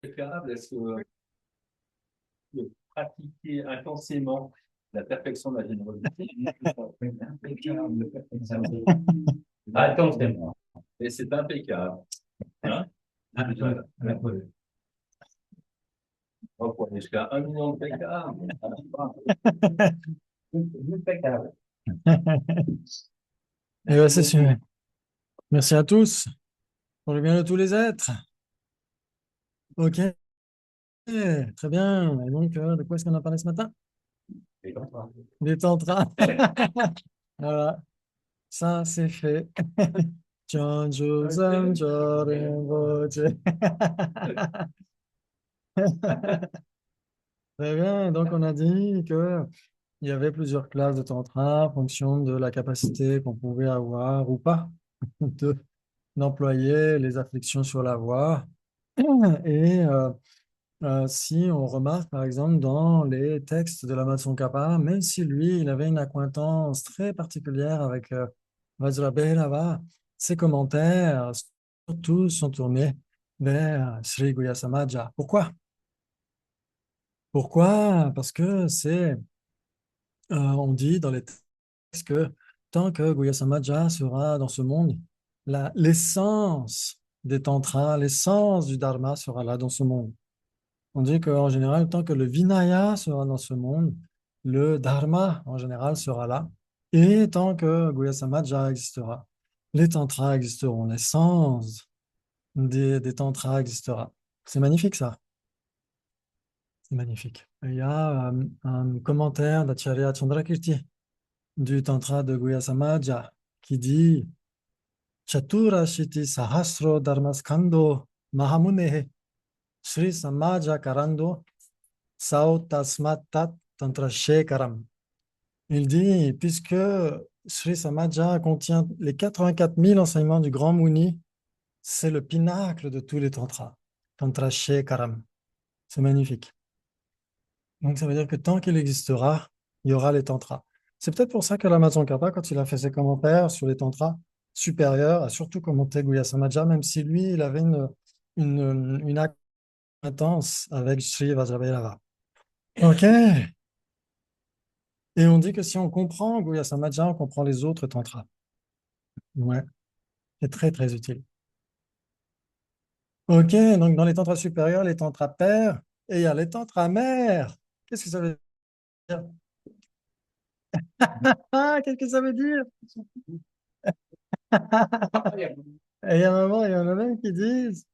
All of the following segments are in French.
Préférable, est-ce que de pratiquer intensément la perfection de la générosité? Impeccable. Intensément. Et c'est impeccable. Hein? Voilà. On peut aller jusqu'à 1 million de pécares. Impeccable. Et ben, c'est sûr. Merci à tous pour le bien de tous les êtres. Ok, très bien. Et donc, de quoi est-ce qu'on a parlé ce matin? Et donc, Des tantras. Voilà, ça c'est fait. Chanjo zanjo rinpoche. Très bien. Donc, on a dit que il y avait plusieurs classes de tantra en fonction de la capacité qu'on pouvait avoir ou pas de, d'employer les afflictions sur la voie. Et si on remarque, par exemple, dans les textes de la Kappa, même si lui, il avait une acquaintance très particulière avec Vajrabhairava, ses commentaires, surtout, sont tournés vers Sri Guhyasamaja. Pourquoi? Pourquoi? Parce que on dit dans les textes que tant que Guhyasamaja sera dans ce monde, l'essence des tantras, l'essence du dharma sera là dans ce monde. On dit qu'en général, tant que le Vinaya sera dans ce monde, le Dharma en général sera là. Et tant que Guhya Samaja existera, les Tantras existeront, l'essence des Tantras existera. C'est magnifique ça, c'est magnifique. Il y a un commentaire d'Acharya Chandrakirti du Tantra de Guhya Samaja qui dit Chatura Shiti Sahasro Dharmaskando Mahamunehe Sri Samaja Karando Sao Tasmat Tat Tantra Shekaram. Il dit, puisque Sri Samaja contient les 84 000 enseignements du Grand Muni, c'est le pinacle de tous les tantras. Tantra Shekaram. C'est magnifique. Donc ça veut dire que tant qu'il existera, il y aura les tantras. C'est peut-être pour ça que l'Amazon Kappa, quand il a fait ses commentaires sur les tantras supérieurs, a surtout commenté Guhya Samaja, même si lui, il avait une acquaintance avec Sri Vajrabhairava. OK. Et on dit que si on comprend Guhya Samaja, on comprend les autres tantras. Ouais, c'est très, très utile. Ok, donc dans les tantras supérieurs, les tantras pairs, et il y a les tantras mères. Qu'est-ce que ça veut dire? Ah, qu'est-ce que ça veut dire? Et il y a un moment, il y en a même qui disent,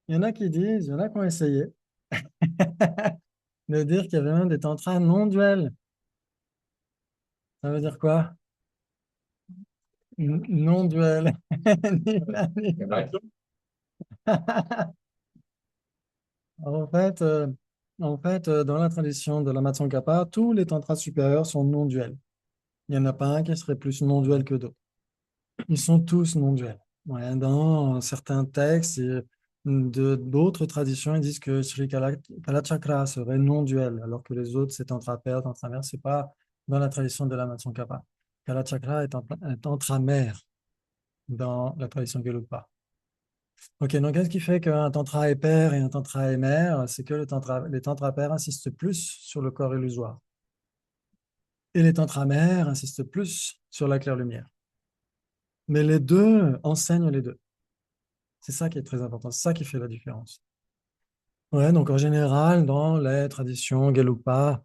il y en a qui disent, il y en a qui ont essayé de dire qu'il y avait même des tantras non duels. Ça veut dire quoi? Non duels. Ni l'un ni l'autre. En fait, euh, dans la tradition de la Tsongkhapa, tous les tantras supérieurs sont non duels. Il n'y en a pas un qui serait plus non duel que d'autres. Ils sont tous non-duels. Ouais, dans certains textes d'autres traditions, ils disent que Sri Kalachakra serait non-duel, alors que les autres, c'est intra-père, intra-mère. C'est pas dans la tradition de la Tsongkhapa. Kalachakra est intramère dans la tradition Gelugpa. Ok, donc qu'est-ce qui fait qu'un tantra est père et un tantra est mère? C'est que les tantra pères insistent plus sur le corps illusoire et les tantra mères insistent plus sur la claire lumière. Mais les deux enseignent les deux. C'est ça qui est très important, c'est ça qui fait la différence. Ouais, donc en général, dans les traditions Gelugpa,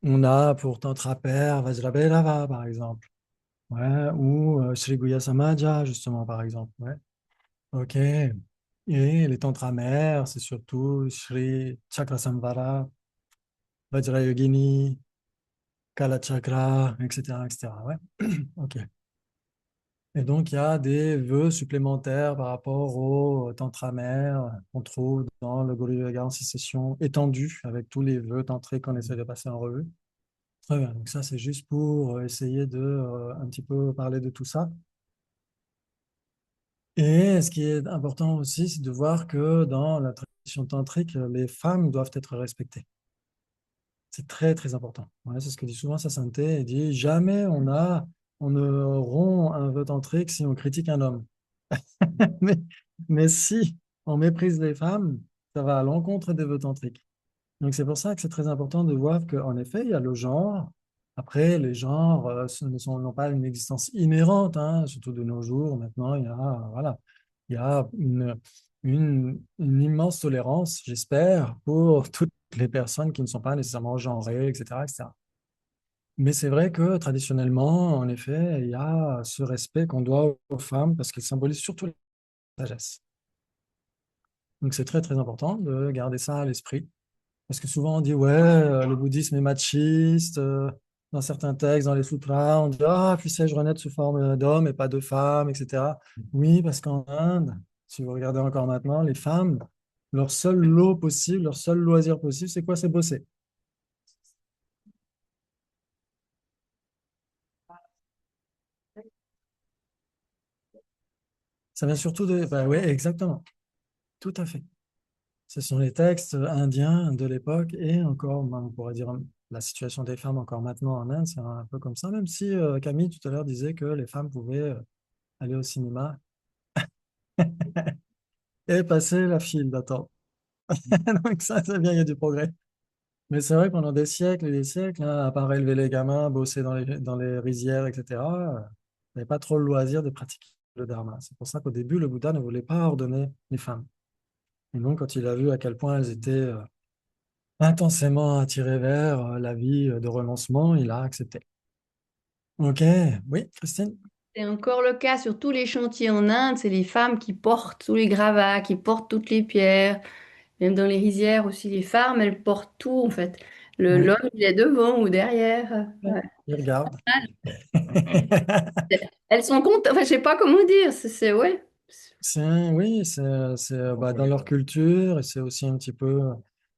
on a pour Tantra-Père Vajrabhairava, par exemple, ouais, ou Sri Guhya Samaja, justement, par exemple. Ouais. Ok. Et les Tantra-Mères, c'est surtout Sri Chakrasamvara, Vajrayogini, Kalachakra, etc., etc. Ouais. Ok. Et donc, il y a des vœux supplémentaires par rapport au tantramère qu'on trouve dans le Guru Yoga en 6 sessions étendu avec tous les vœux tantriques qu'on essaie de passer en revue. Très bien. Donc, ça, c'est juste pour essayer de un petit peu parler de tout ça. Et ce qui est important aussi, c'est de voir que dans la tradition tantrique, les femmes doivent être respectées. C'est très, très important. Ouais, c'est ce que dit souvent sa sainteté. Il dit jamais on ne rompt un vœu tantrique si on critique un homme. Mais, mais si on méprise les femmes, Ça va à l'encontre des vœux tantriques. Donc, c'est pour ça que c'est très important de voir qu'en effet, il y a le genre. Après, les genres n'ont pas une existence inhérente, hein, surtout de nos jours. Maintenant, voilà, il y a une immense tolérance, j'espère, pour toutes les personnes qui ne sont pas nécessairement genrées, etc., etc. Mais c'est vrai que traditionnellement, en effet, il y a ce respect qu'on doit aux femmes parce qu'elles symbolisent surtout la sagesse. Donc, c'est très, très important de garder ça à l'esprit. Parce que souvent on dit, ouais, le bouddhisme est machiste. Dans certains textes, dans les sutras, on dit, ah, puissais-je renaître sous forme d'homme et pas de femme, etc. Oui, parce qu'en Inde, si vous regardez encore maintenant, les femmes, leur seul lot possible, leur seul loisir possible, c'est quoi? C'est bosser. Ça vient surtout de... Bah, oui, exactement. Tout à fait. Ce sont les textes indiens de l'époque et encore, ben, on pourrait dire la situation des femmes encore maintenant en Inde, c'est un peu comme ça, même si Camille tout à l'heure disait que les femmes pouvaient aller au cinéma et passer la file d'attente. Donc ça, c'est bien, il y a du progrès. Mais c'est vrai que pendant des siècles et des siècles, hein, à part élever les gamins, bosser dans les rizières, etc., il n'y avait pas trop le loisir de pratiquer le dharma. C'est pour ça qu'au début, le Bouddha ne voulait pas ordonner les femmes. Et donc, quand il a vu à quel point elles étaient intensément attirées vers la vie de renoncement, il a accepté. Ok, oui, Christine? C'est encore le cas sur tous les chantiers en Inde, c'est les femmes qui portent tous les gravats, qui portent toutes les pierres. Même dans les rizières aussi, les femmes, elles portent tout en fait. Oui, L'homme, il est devant ou derrière. Ouais. il regarde. Elles sont contentes, enfin, je sais pas comment dire, ouais. Oui, bah, dans leur culture et c'est aussi un petit peu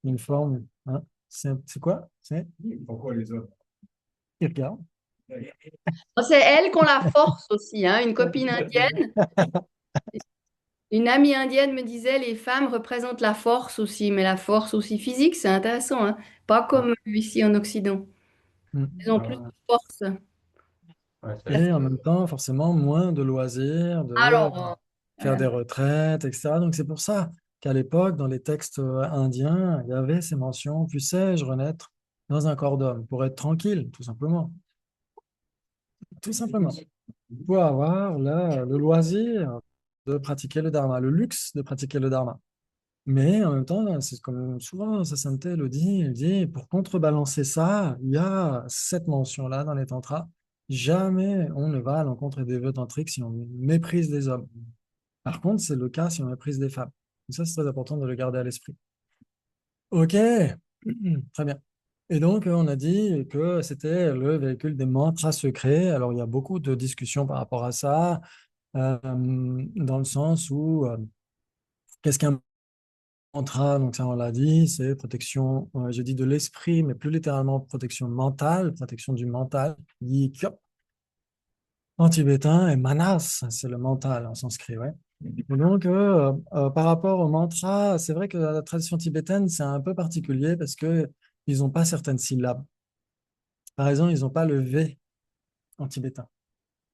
une forme. Hein. C'est quoi? C'est Pourquoi les hommes? ils regardent. C'est elles qui ont la force aussi, hein. Une amie indienne me disait, les femmes représentent la force aussi, mais la force aussi physique, c'est intéressant, hein. Pas comme ici en Occident. Elles ont plus de Ah, force. Ouais, et en même temps, forcément, moins de loisirs, de Alors, faire voilà. des retraites, etc. Donc c'est pour ça qu'à l'époque, dans les textes indiens, il y avait ces mentions, puissais-je renaître dans un corps d'homme pour être tranquille, tout simplement. Tout simplement. Pour avoir le loisir de pratiquer le dharma, le luxe de pratiquer le dharma. Mais en même temps, c'est comme souvent sa sainteté le dit, il dit, pour contrebalancer ça, il y a cette mention-là dans les tantras. Jamais on ne va à l'encontre des vœux tantriques si on méprise les hommes. Par contre, c'est le cas si on méprise des femmes. Donc ça, c'est très important de le garder à l'esprit. OK, très bien. Et donc, on a dit que c'était le véhicule des mantras secrets. Alors, il y a beaucoup de discussions par rapport à ça, dans le sens où, qu'est-ce qu'un mantra? Donc, ça, on l'a dit, c'est protection, j'ai dit de l'esprit, mais plus littéralement protection mentale, protection du mental. Yi Kyop en tibétain et manas, c'est le mental en sanskrit, ouais. Et donc, par rapport au mantra, c'est vrai que la tradition tibétaine, c'est un peu particulier parce que ils n'ont pas certaines syllabes. Par exemple, ils n'ont pas le V en tibétain.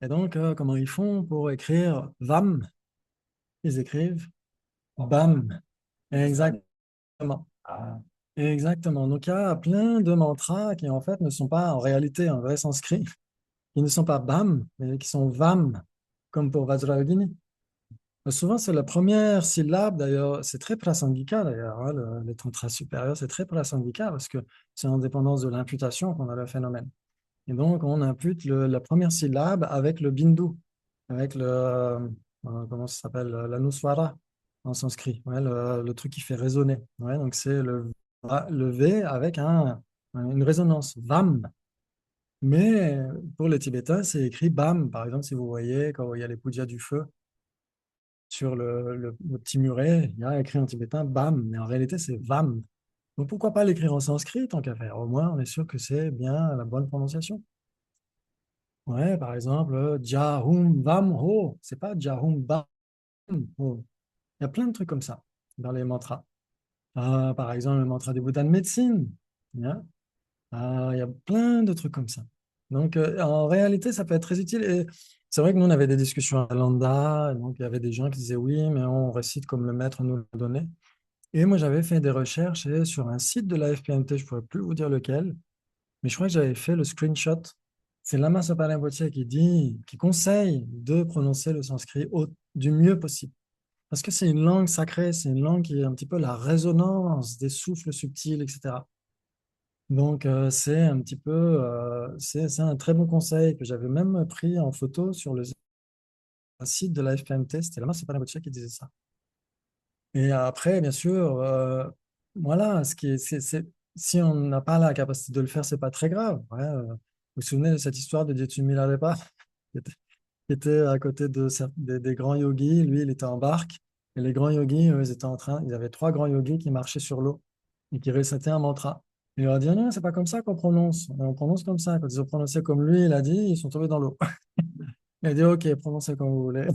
Et donc, comment ils font pour écrire VAM? Ils écrivent BAM. Exactement. Ah, Exactement. Donc, il y a plein de mantras qui, en fait, ne sont pas en réalité en vrai sanskrit. Ils ne sont pas BAM, mais qui sont VAM, comme pour Vajrayogini. Souvent, c'est la première syllabe, d'ailleurs, c'est très prasangika, d'ailleurs, hein, les tantras supérieurs, c'est très prasangika parce que c'est en dépendance de l'imputation qu'on a le phénomène. Et donc, on impute la première syllabe avec le bindu, avec comment ça s'appelle, l'anuswara en sanskrit, ouais, le truc qui fait résonner. Ouais, donc, c'est le V avec une résonance, vam. Mais pour les Tibétains, c'est écrit bam. Par exemple, si vous voyez, quand il y a les pujas du feu, sur le petit muret, il y a écrit en tibétain BAM, mais en réalité c'est VAM. Donc pourquoi pas l'écrire en sanskrit tant qu'à faire? Au moins, on est sûr que c'est bien la bonne prononciation. Ouais, par exemple, Jahum Vam Ho, c'est pas Jahum Bam Ho. Il y a plein de trucs comme ça dans les mantras. Par exemple, le mantra du Bouddha de médecine. Hein. Il y a plein de trucs comme ça. Donc, en réalité, ça peut être très utile. Et c'est vrai que nous, on avait des discussions à Lambda. Donc, il y avait des gens qui disaient oui, mais on récite comme le maître nous l'a donné. Et moi, j'avais fait des recherches et sur un site de la FPMT, je ne pourrais plus vous dire lequel, mais je crois que j'avais fait le screenshot. C'est Lama Sapa Rinpoche qui conseille de prononcer le sanskrit du mieux possible. Parce que c'est une langue sacrée, c'est une langue qui est un petit peu la résonance des souffles subtils, etc. Donc, c'est un petit peu, c'est un très bon conseil que j'avais même pris en photo sur le site de la FPMT. C'était Lama Sapa Rinpoche qui disait ça. Et après, bien sûr, voilà, si on n'a pas la capacité de le faire, c'est pas très grave. Ouais, vous vous souvenez de cette histoire de Dieu Milarepa, qui était, qui était à côté des grands yogis. Lui, il était en barque. Et les grands yogis, eux, ils avaient trois grands yogis qui marchaient sur l'eau et qui récitaient un mantra. Il leur a dit, non, c'est pas comme ça qu'on prononce. On prononce comme ça. Quand ils ont prononcé comme lui, il a dit, ils sont tombés dans l'eau. Il a dit, OK, prononcez comme vous voulez.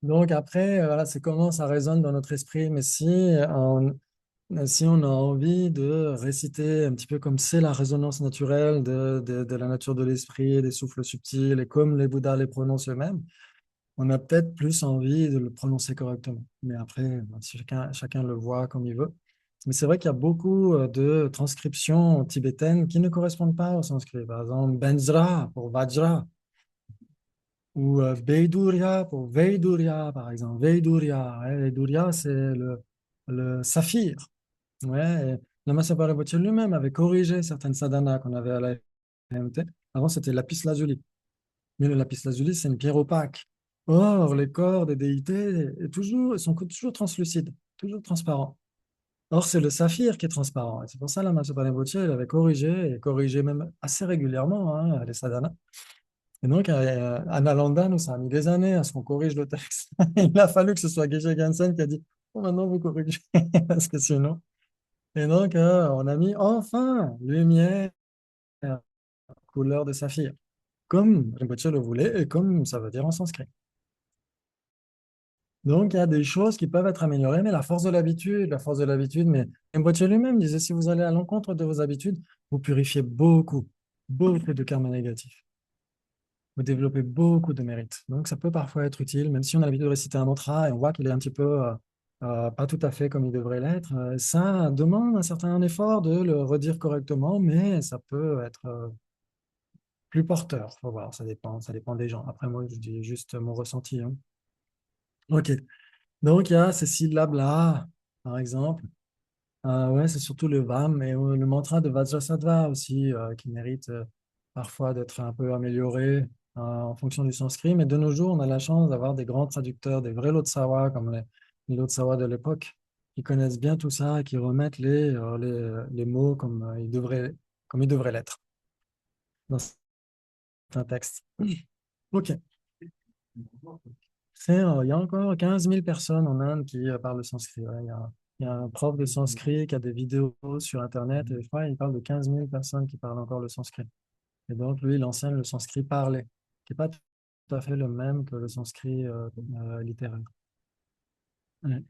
Donc après, voilà, c'est comment ça résonne dans notre esprit. Mais si on a envie de réciter un petit peu comme c'est la résonance naturelle de la nature de l'esprit, des souffles subtils, et comme les Bouddhas les prononcent eux-mêmes, on a peut-être plus envie de le prononcer correctement. Mais après, chacun le voit comme il veut. Mais c'est vrai qu'il y a beaucoup de transcriptions tibétaines qui ne correspondent pas au sanskrit. Par exemple, Benzra pour Vajra ou Veidurya pour Veidurya, par exemple. Veidurya, ouais, Veidurya, c'est le saphir. Ouais, et Lama Sapara Rinpoche lui-même avait corrigé certaines sadhanas qu'on avait à la FMT. Avant, c'était le lapis lazuli. Mais le lapis lazuli, c'est une pierre opaque. Or, les corps des déités sont toujours translucides, toujours transparents. Or, c'est le saphir qui est transparent. Et c'est pour ça que Lama Sapara Rinpoche, il avait corrigé, et corrigé même assez régulièrement, hein, les sadhanas. Et donc, à Nalanda, nous, ça a mis des années à ce qu'on corrige le texte. Il a fallu que ce soit Geshe Gansen qui a dit, oh, maintenant vous corrigez, parce que sinon. Et donc, on a mis enfin lumière, couleur de saphir, comme Rinpoche le voulait et comme ça veut dire en sanskrit. Donc, il y a des choses qui peuvent être améliorées, mais la force de l'habitude, mais Rinpoche lui-même disait, si vous allez à l'encontre de vos habitudes, vous purifiez beaucoup, beaucoup de karma négatifs. Vous développez beaucoup de mérites. Donc, ça peut parfois être utile, même si on a l'habitude de réciter un mantra et on voit qu'il est un petit peu pas tout à fait comme il devrait l'être. Ça demande un certain effort de le redire correctement, mais ça peut être plus porteur. Faut voir, ça dépend des gens. Après, moi, je dis juste mon ressenti, hein. OK. Donc, il y a ces syllabes-là, par exemple. Ouais, c'est surtout le VAM et le mantra de Vajrasattva aussi qui mérite parfois d'être un peu amélioré en fonction du sanskrit. Mais de nos jours, on a la chance d'avoir des grands traducteurs, des vrais Lotsawa, comme les Lotsawa de l'époque, qui connaissent bien tout ça et qui remettent les mots comme ils devraient l'être dans certains textes. OK. Il y a encore 15 000 personnes en Inde qui parlent le sanskrit. Ouais, il y a un prof de sanskrit qui a des vidéos sur Internet et je crois qu'il parle de 15 000 personnes qui parlent encore le sanskrit. Et donc, lui, il enseigne le sanskrit parlé, qui n'est pas tout à fait le même que le sanskrit littéraire. Ouais.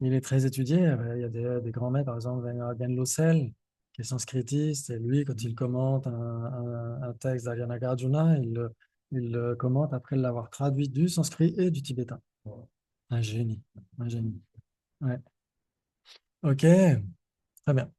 Il est très étudié. Il y a des grands maîtres, par exemple, Venn Losel, qui est sanskritiste. Et lui, quand il commente un texte d'Ariana Nagarjuna, il le commente après l'avoir traduit du sanskrit et du tibétain. Un génie, un génie. Ouais. Ok, très bien.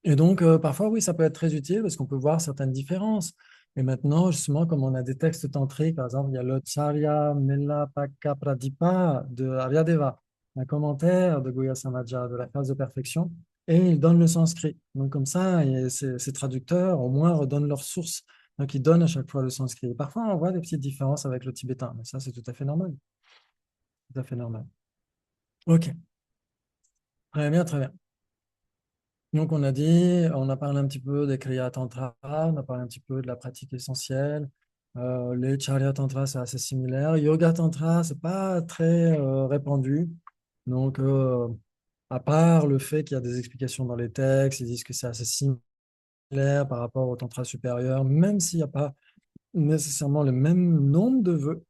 Et donc, parfois, oui, ça peut être très utile parce qu'on peut voir certaines différences. Et maintenant, justement, comme on a des textes tantriques, par exemple, il y a le Charya Melapaka Pradipa de Aryadeva, un commentaire de Goya Samaja de la phase de perfection, et il donne le sanskrit. Donc, comme ça, et ces traducteurs, au moins, redonnent leur source. Donc, ils donnent à chaque fois le sanskrit. Et parfois, on voit des petites différences avec le tibétain, mais ça, c'est tout à fait normal. Tout à fait normal. Ok, très bien, très bien. Donc, on a parlé un petit peu des Kriya Tantra, on a parlé un petit peu de la pratique essentielle. Les Charya Tantra, c'est assez similaire. Yoga Tantra, c'est pas très répandu. Donc, à part le fait qu'il y a des explications dans les textes, ils disent que c'est assez similaire par rapport au Tantra supérieur, même s'il n'y a pas nécessairement le même nombre de vœux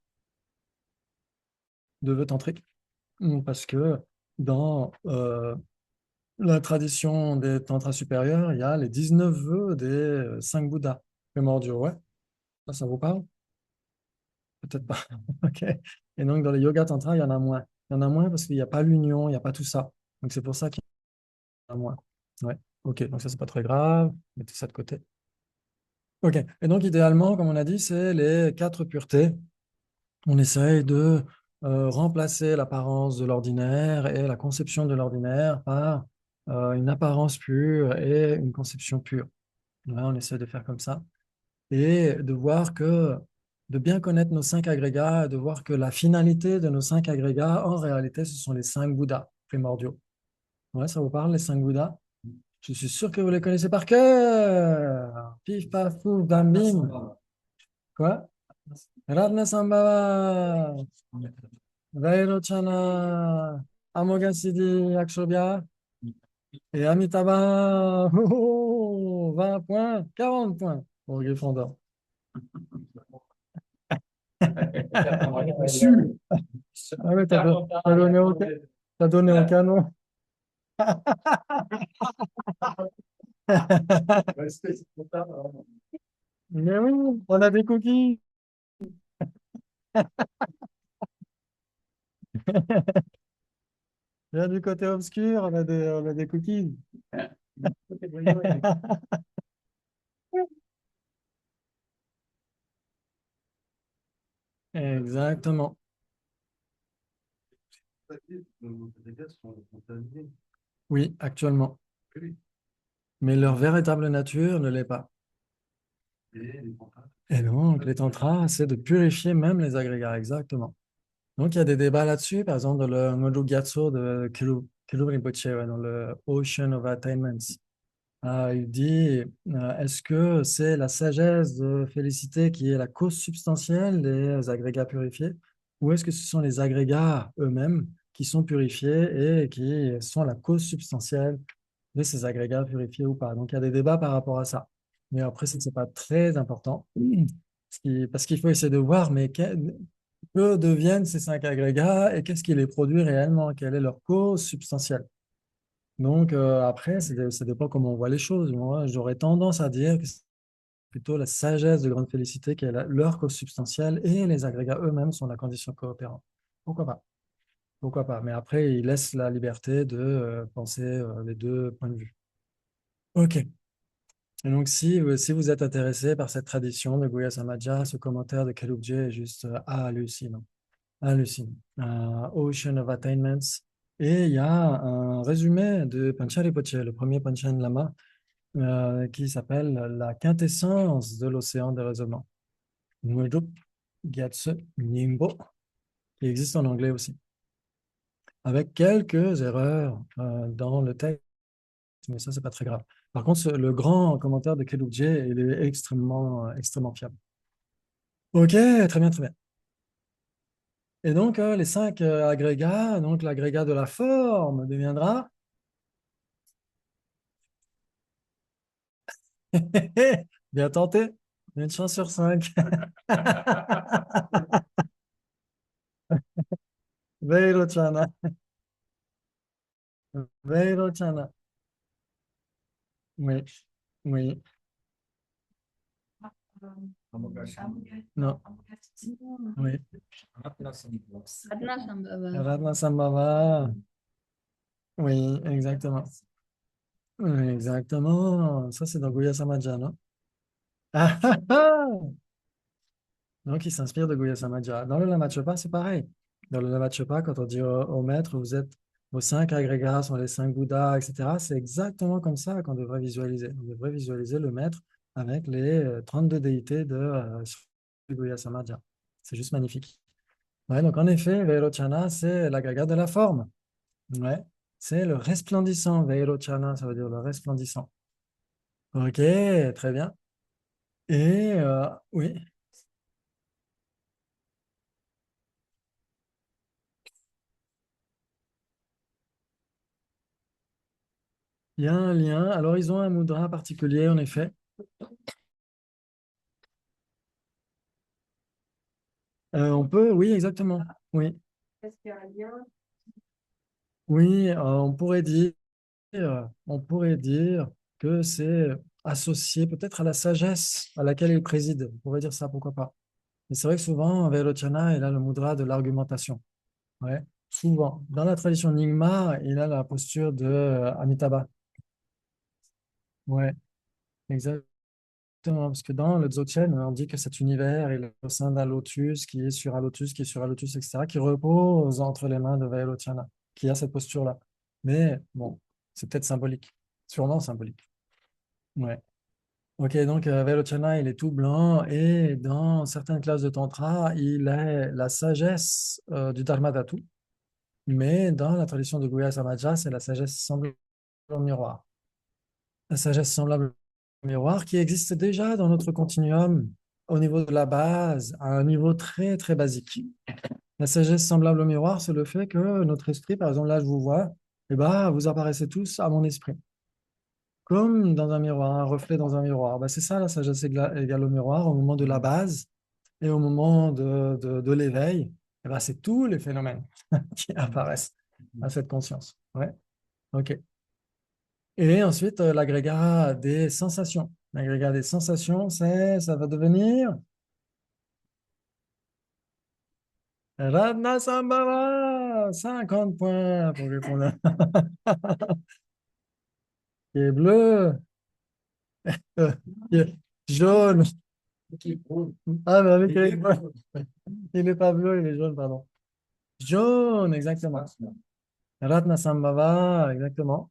tantriques. Parce que dans la tradition des tantras supérieurs, il y a les 19 vœux des 5 Bouddhas primordiaux. Ouais, ça vous parle? peut-être pas. OK. Et donc, dans le yoga tantra, il y en a moins. Il y en a moins parce qu'il n'y a pas l'union, il n'y a pas tout ça. Donc, c'est pour ça qu'il y en a moins. Ouais. OK. Donc, ça, c'est pas très grave. Mettez ça de côté. OK. Et donc, idéalement, comme on a dit, c'est les quatre puretés. On essaye de remplacer l'apparence de l'ordinaire et la conception de l'ordinaire par une apparence pure et une conception pure. Ouais, on essaie de faire comme ça et de voir que, de bien connaître nos cinq agrégats, de voir que la finalité de nos cinq agrégats, en réalité, ce sont les cinq Bouddhas primordiaux. Ouais, ça vous parle, les cinq Bouddhas? Je suis sûr que vous les connaissez par cœur. Pif, paf, pouf, bam, bim. Quoi? Ratnasambhava, Vairochana, Amoghasiddhi, Akshobhya et Amitabha. Oh, 20 points, 40 points pour Gryffondor. Ah ouais, t'as donné au canon. Mais oui, on a des cookies. Viens du côté obscur, on a des cookies. Exactement. Oui, actuellement. Mais leur véritable nature ne l'est pas. Et donc, les tantras, c'est de purifier même les agrégats, exactement. Donc, il y a des débats là-dessus, par exemple, dans le Modou Gyatso de Kelu Rinpoche, ouais, dans le Ocean of Attainments. Il dit, est-ce que c'est la sagesse de félicité qui est la cause substantielle des agrégats purifiés, ou est-ce que ce sont les agrégats eux-mêmes qui sont purifiés et qui sont la cause substantielle de ces agrégats purifiés ou pas? Donc, il y a des débats par rapport à ça. Mais après, ce n'est pas très important, parce qu'il faut essayer de voir, mais que deviennent ces cinq agrégats et qu'est-ce qui les produit réellement? Quelle est leur cause substantielle? Donc, après, ça dépend comment on voit les choses. Moi, j'aurais tendance à dire que c'est plutôt la sagesse de grande félicité qui est leur cause substantielle et les agrégats eux-mêmes sont la condition coopérante. Pourquoi pas? Pourquoi pas? Mais après, ils laissent la liberté de penser les deux points de vue. OK. Et donc, si vous êtes intéressé par cette tradition de Guya Samaja, ce commentaire de Kelubje est juste hallucinant. Hallucinant. Ocean of Attainments. Et il y a un résumé de Panchen Rinpoche, le premier Panchen Lama, qui s'appelle La quintessence de l'océan de raisonnement. Ngurdup Gyatso Nimbo, qui existe en anglais aussi, avec quelques erreurs dans le texte, mais ça, c'est pas très grave. Par contre, le grand commentaire de Kelubje, il est extrêmement fiable. OK, très bien, très bien. Et donc, les cinq agrégats, donc l'agrégat de la forme deviendra bien tenté, une chance sur cinq. Vairochana, Vairochana. Oui, oui, non, oui. Ratnasambhava. Ratnasambhava. Oui, exactement. Oui, exactement. Ça, c'est dans Guya Samaja, non? Ah, ah, ah. Donc, il s'inspire de Guya Samaja. Dans le Lama Chopa, c'est pareil. Dans le Lama Chopa, quand on dit au maître, vous êtes vos cinq agrégats, sont les cinq Bouddhas, etc., c'est exactement comme ça qu'on devrait visualiser. On devrait visualiser le maître avec les 32 déités de Guya Samaja. C'est juste magnifique. Ouais, donc, en effet, Vairochana, c'est l'agrégat de la forme. Ouais, c'est le resplendissant. Vairochana, ça veut dire le resplendissant. Ok, très bien. Et oui, il y a un lien. Alors, ils ont un mudra particulier, en effet. On peut, oui, exactement. Oui, Est-ce qu'il y a un lien? oui, on pourrait dire que c'est associé peut-être à la sagesse à laquelle il préside. On pourrait dire ça, pourquoi pas. Et c'est vrai que souvent, Vairocana, il a le mudra de l'argumentation. Ouais, souvent. Dans la tradition Nyingma, il a la posture de Amitabha. Ouais, exactement. Parce que dans le Dzogchen, on dit que cet univers il est au sein d'un lotus, qui est sur un lotus, qui est sur un lotus, etc., qui repose entre les mains de Vairocana, qui a cette posture-là. Mais bon, c'est peut-être symbolique. Sûrement symbolique. Ouais. Ok, donc Vairocana, il est tout blanc et dans certaines classes de Tantra, il est la sagesse du Dharmadhatu. Mais dans la tradition de Guhya Samaja, c'est la sagesse semblable au miroir. La sagesse semblable au miroir qui existe déjà dans notre continuum au niveau de la base, à un niveau très, très basique. La sagesse semblable au miroir, c'est le fait que notre esprit, par exemple, là, je vous vois, et ben, vous apparaissez tous à mon esprit. Comme dans un miroir, un reflet dans un miroir. Ben, c'est ça, la sagesse égale au miroir, au moment de la base et au moment de l'éveil. Et ben, c'est tous les phénomènes qui apparaissent à cette conscience. Ouais, ok. Et ensuite, l'agrégat des sensations. L'agrégat des sensations, ça va devenir Radna Sambhava, 50 points pour répondre. Qui est bleu, qui est jaune. Ah, mais avec il n'est pas bleu, il est jaune, pardon. Jaune, exactement. Ratna Sambhava, exactement.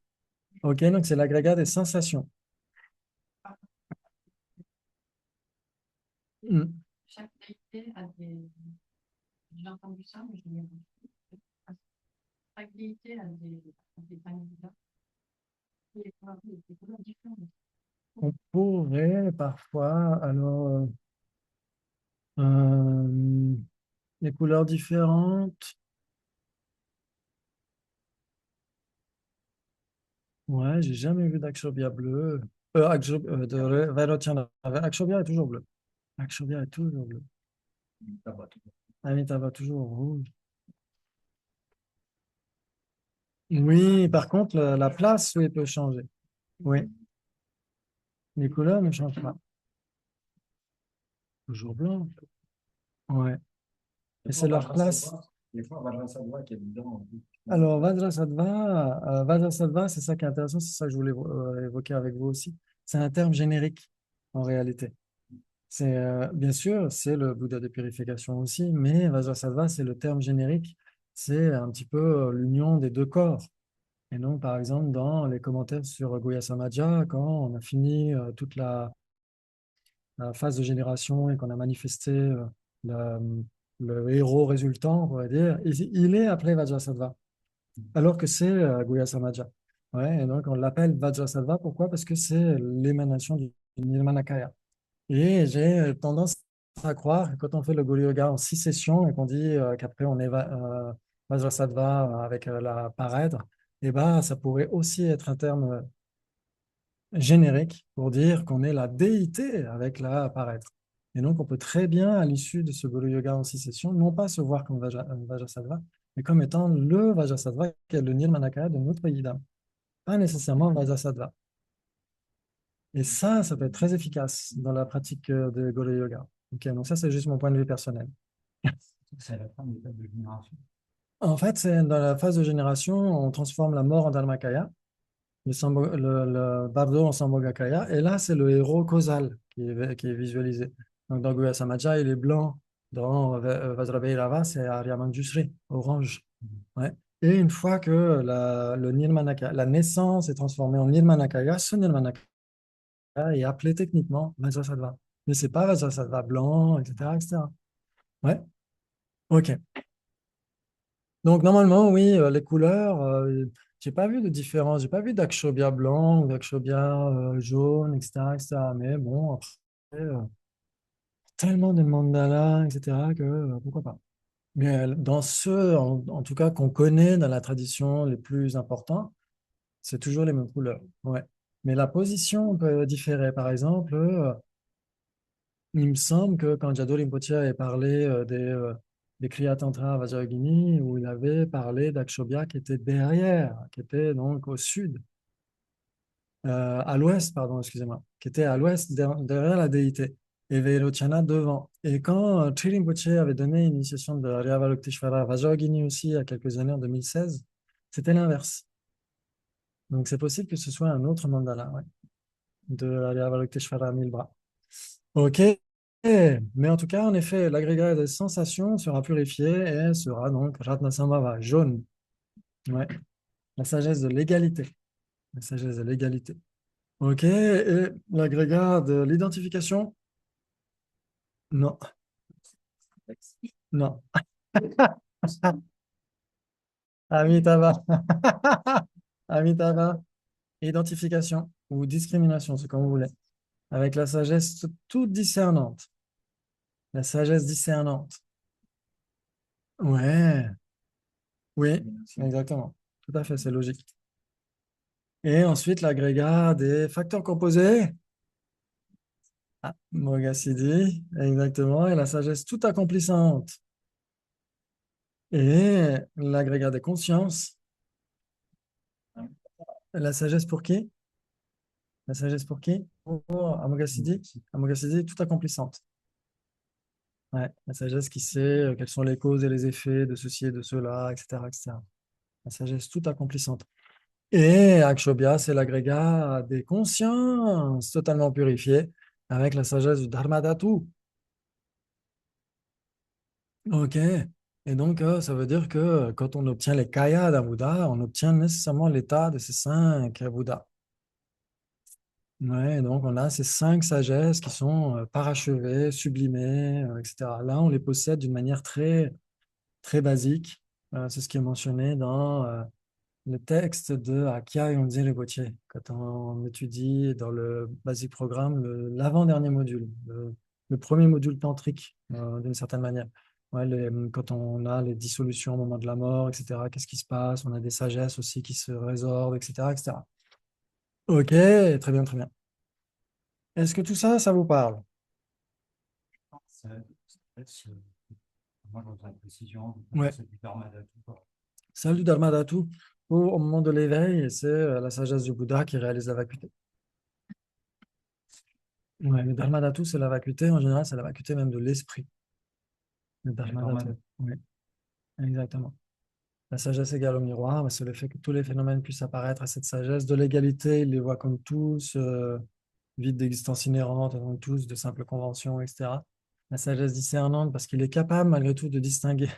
Ok, donc c'est l'agrégat des sensations. Hmm. Chaque déité a des. J'ai entendu ça, mais je l'ai entendu. Chaque déité a des candidats. Et des couleurs différentes. On pourrait parfois, alors, euh, les couleurs différentes. Ouais, j'ai jamais vu d'Akshobhya bleu. De Vairocana. Akshobhya est toujours bleu. Akshobhya est toujours bleu. Amitabha toujours rouge. Oui, par contre, la place, oui, peut changer. Oui, les couleurs ne changent pas. Toujours blanc. Ouais. Et c'est leur place. Des fois, Vajrasattva qui est dedans. Alors, Vajrasattva, c'est ça qui est intéressant, c'est ça que je voulais évoquer avec vous aussi. C'est un terme générique, en réalité. C'est bien sûr, c'est le Bouddha de purification aussi, mais Vajrasattva, c'est le terme générique. C'est un petit peu l'union des deux corps. Et donc, par exemple, dans les commentaires sur Guhya Samaja, quand on a fini toute la phase de génération et qu'on a manifesté le héros résultant, on pourrait dire, il est appelé Vajrasattva, alors que c'est Guhya Samaja. Ouais, et donc, on l'appelle Vajrasattva. Pourquoi? Parce que c'est l'émanation du Nirmanakaya. Et j'ai tendance à croire que quand on fait le Guru Yoga en 6 sessions et qu'on dit qu'après on est Vajrasattva avec la parèdre, eh ben, ça pourrait aussi être un terme générique pour dire qu'on est la déité avec la parèdre. Et donc, on peut très bien, à l'issue de ce Guru Yoga en 6 sessions, non pas se voir comme Vajrasattva, mais comme étant le Vajrasattva qui est le Nirmanakaya de notre Yidam, pas nécessairement Vajrasattva. Et ça peut être très efficace dans la pratique de Guru Yoga. Ok, donc ça, c'est juste mon point de vue personnel. C'est la fin de l'étape de génération. En fait, c'est dans la phase de génération, on transforme la mort en Dharmakaya, le bardo en Sambhogakaya, et là, c'est le héros causal qui est visualisé. Donc, dans Guhya Samaja, il est blanc. Dans Vajrabhairava, c'est Arya Manjushri, orange. Ouais. Et une fois que le Nirmanakaya, la naissance est transformée en Nirmanakaya, ce Nirmanakaya est appelé techniquement Vajrasattva. Mais c'est pas Vajrasattva blanc, etc., etc. Ouais, ok. Donc, normalement, oui, les couleurs, j'ai pas vu de différence. J'ai pas vu d'Akshobhya blanc ou d'Akshobhya jaune, etc., etc. Mais bon, après, tellement de mandalas, etc., que pourquoi pas. Mais dans ceux, en tout cas, qu'on connaît dans la tradition les plus importants, c'est toujours les mêmes couleurs. Ouais. Mais la position peut différer. Par exemple, il me semble que quand Jado Rinpoche avait parlé des Kriya Tantra Vajrayogini, où il avait parlé d'Akshobhya qui était derrière, qui était donc au sud, à l'ouest, pardon, excusez-moi, qui était à l'ouest derrière la déité. et Vairochana devant. Et quand Tri Rinpoche avait donné l'initiation de Aryavalokteshvara à Vajrayogini aussi il y a quelques années, en 2016, c'était l'inverse. Donc c'est possible que ce soit un autre mandala, ouais, de Aryavalokteshvara à 1000 bras. Ok, mais en tout cas, en effet, l'agrégat des sensations sera purifié et sera donc Ratnasambhava, jaune. Ouais, la sagesse de l'égalité. La sagesse de l'égalité. Ok, et l'agrégat de l'identification? Non, non. Amitabha. Amitabha, identification ou discrimination, c'est comme vous voulez. Avec la sagesse toute discernante. La sagesse discernante. Ouais, oui, exactement. Tout à fait, c'est logique. Et ensuite, l'agrégat des facteurs composés. Ah, Moghasiddhi, exactement. Et la sagesse toute accomplissante. Et l'agrégat des consciences. La sagesse pour qui? La sagesse pour qui? Pour Amoghasiddhi. Amoghasiddhi toute accomplissante. Ouais, la sagesse qui sait quelles sont les causes et les effets de ceci et de cela, etc., etc. La sagesse toute accomplissante. Et Akshobhya, c'est l'agrégat des consciences totalement purifiées avec la sagesse du Dharmadhatu. Ok. Et donc, ça veut dire que quand on obtient les kayas d'un Bouddha, on obtient nécessairement l'état de ces 5 Bouddhas. Ouais, donc on a ces 5 sagesses qui sont parachevées, sublimées, etc. Là, on les possède d'une manière très, très basique. C'est ce qui est mentionné dans le texte de Akya Yonzé Rinpoche, quand on étudie dans le Basic Programme l'avant-dernier module, le premier module tantrique, d'une certaine manière. Ouais, quand on a les dissolutions au moment de la mort, etc., qu'est-ce qui se passe? On a des sagesses aussi qui se résorbent, etc., etc. Ok, très bien, très bien. Est-ce que tout ça, ça vous parle? Moi, je voudrais une précision. Ouais. C'est du Dharmadhatu, quoi. Celle du Dharmadhatu, au moment de l'éveil, c'est la sagesse du Bouddha qui réalise la vacuité. Ouais, le Dharmadhatu, c'est la vacuité. En général, c'est la vacuité même de l'esprit. Le Dharmadhatu. Oui, exactement. La sagesse égale au miroir, mais c'est le fait que tous les phénomènes puissent apparaître à cette sagesse de l'égalité. Il les voit comme tous, vides d'existence inhérente, donc tous de simples conventions, etc. La sagesse discernante, parce qu'il est capable malgré tout de distinguer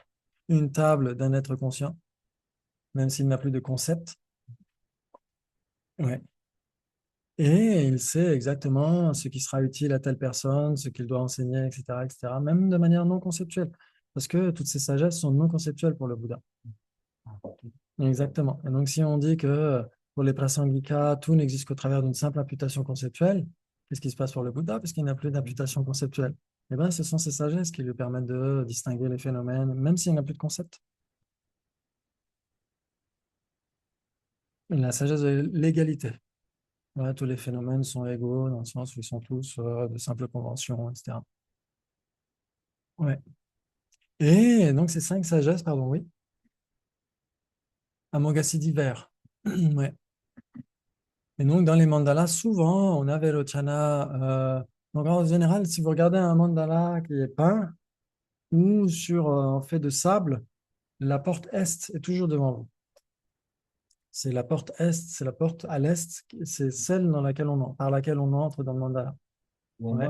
une table d'un être conscient, même s'il n'a plus de concept. Ouais. Et il sait exactement ce qui sera utile à telle personne, ce qu'il doit enseigner, etc., etc., même de manière non conceptuelle. Parce que toutes ces sagesses sont non conceptuelles pour le Bouddha. Exactement. Et donc, si on dit que pour les prasangika, tout n'existe qu'au travers d'une simple imputation conceptuelle, qu'est-ce qui se passe pour le Bouddha? Parce qu'il n'a plus d'imputation conceptuelle. Eh bien, ce sont ces sagesses qui lui permettent de distinguer les phénomènes, même s'il n'a plus de concept. La sagesse de l'égalité. Ouais, tous les phénomènes sont égaux dans le sens où ils sont tous de simples conventions, etc. Ouais. Et donc, ces 5 sagesses, pardon, oui. Amoghasiddhi vert. Ouais. Et donc, dans les mandalas, souvent, on a Vairochana. Donc, en général, si vous regardez un mandala qui est peint ou en fait de sable, la porte est est toujours devant vous. C'est la porte est, c'est la porte à l'est, c'est celle dans laquelle par laquelle on entre dans le mandala. Ouais.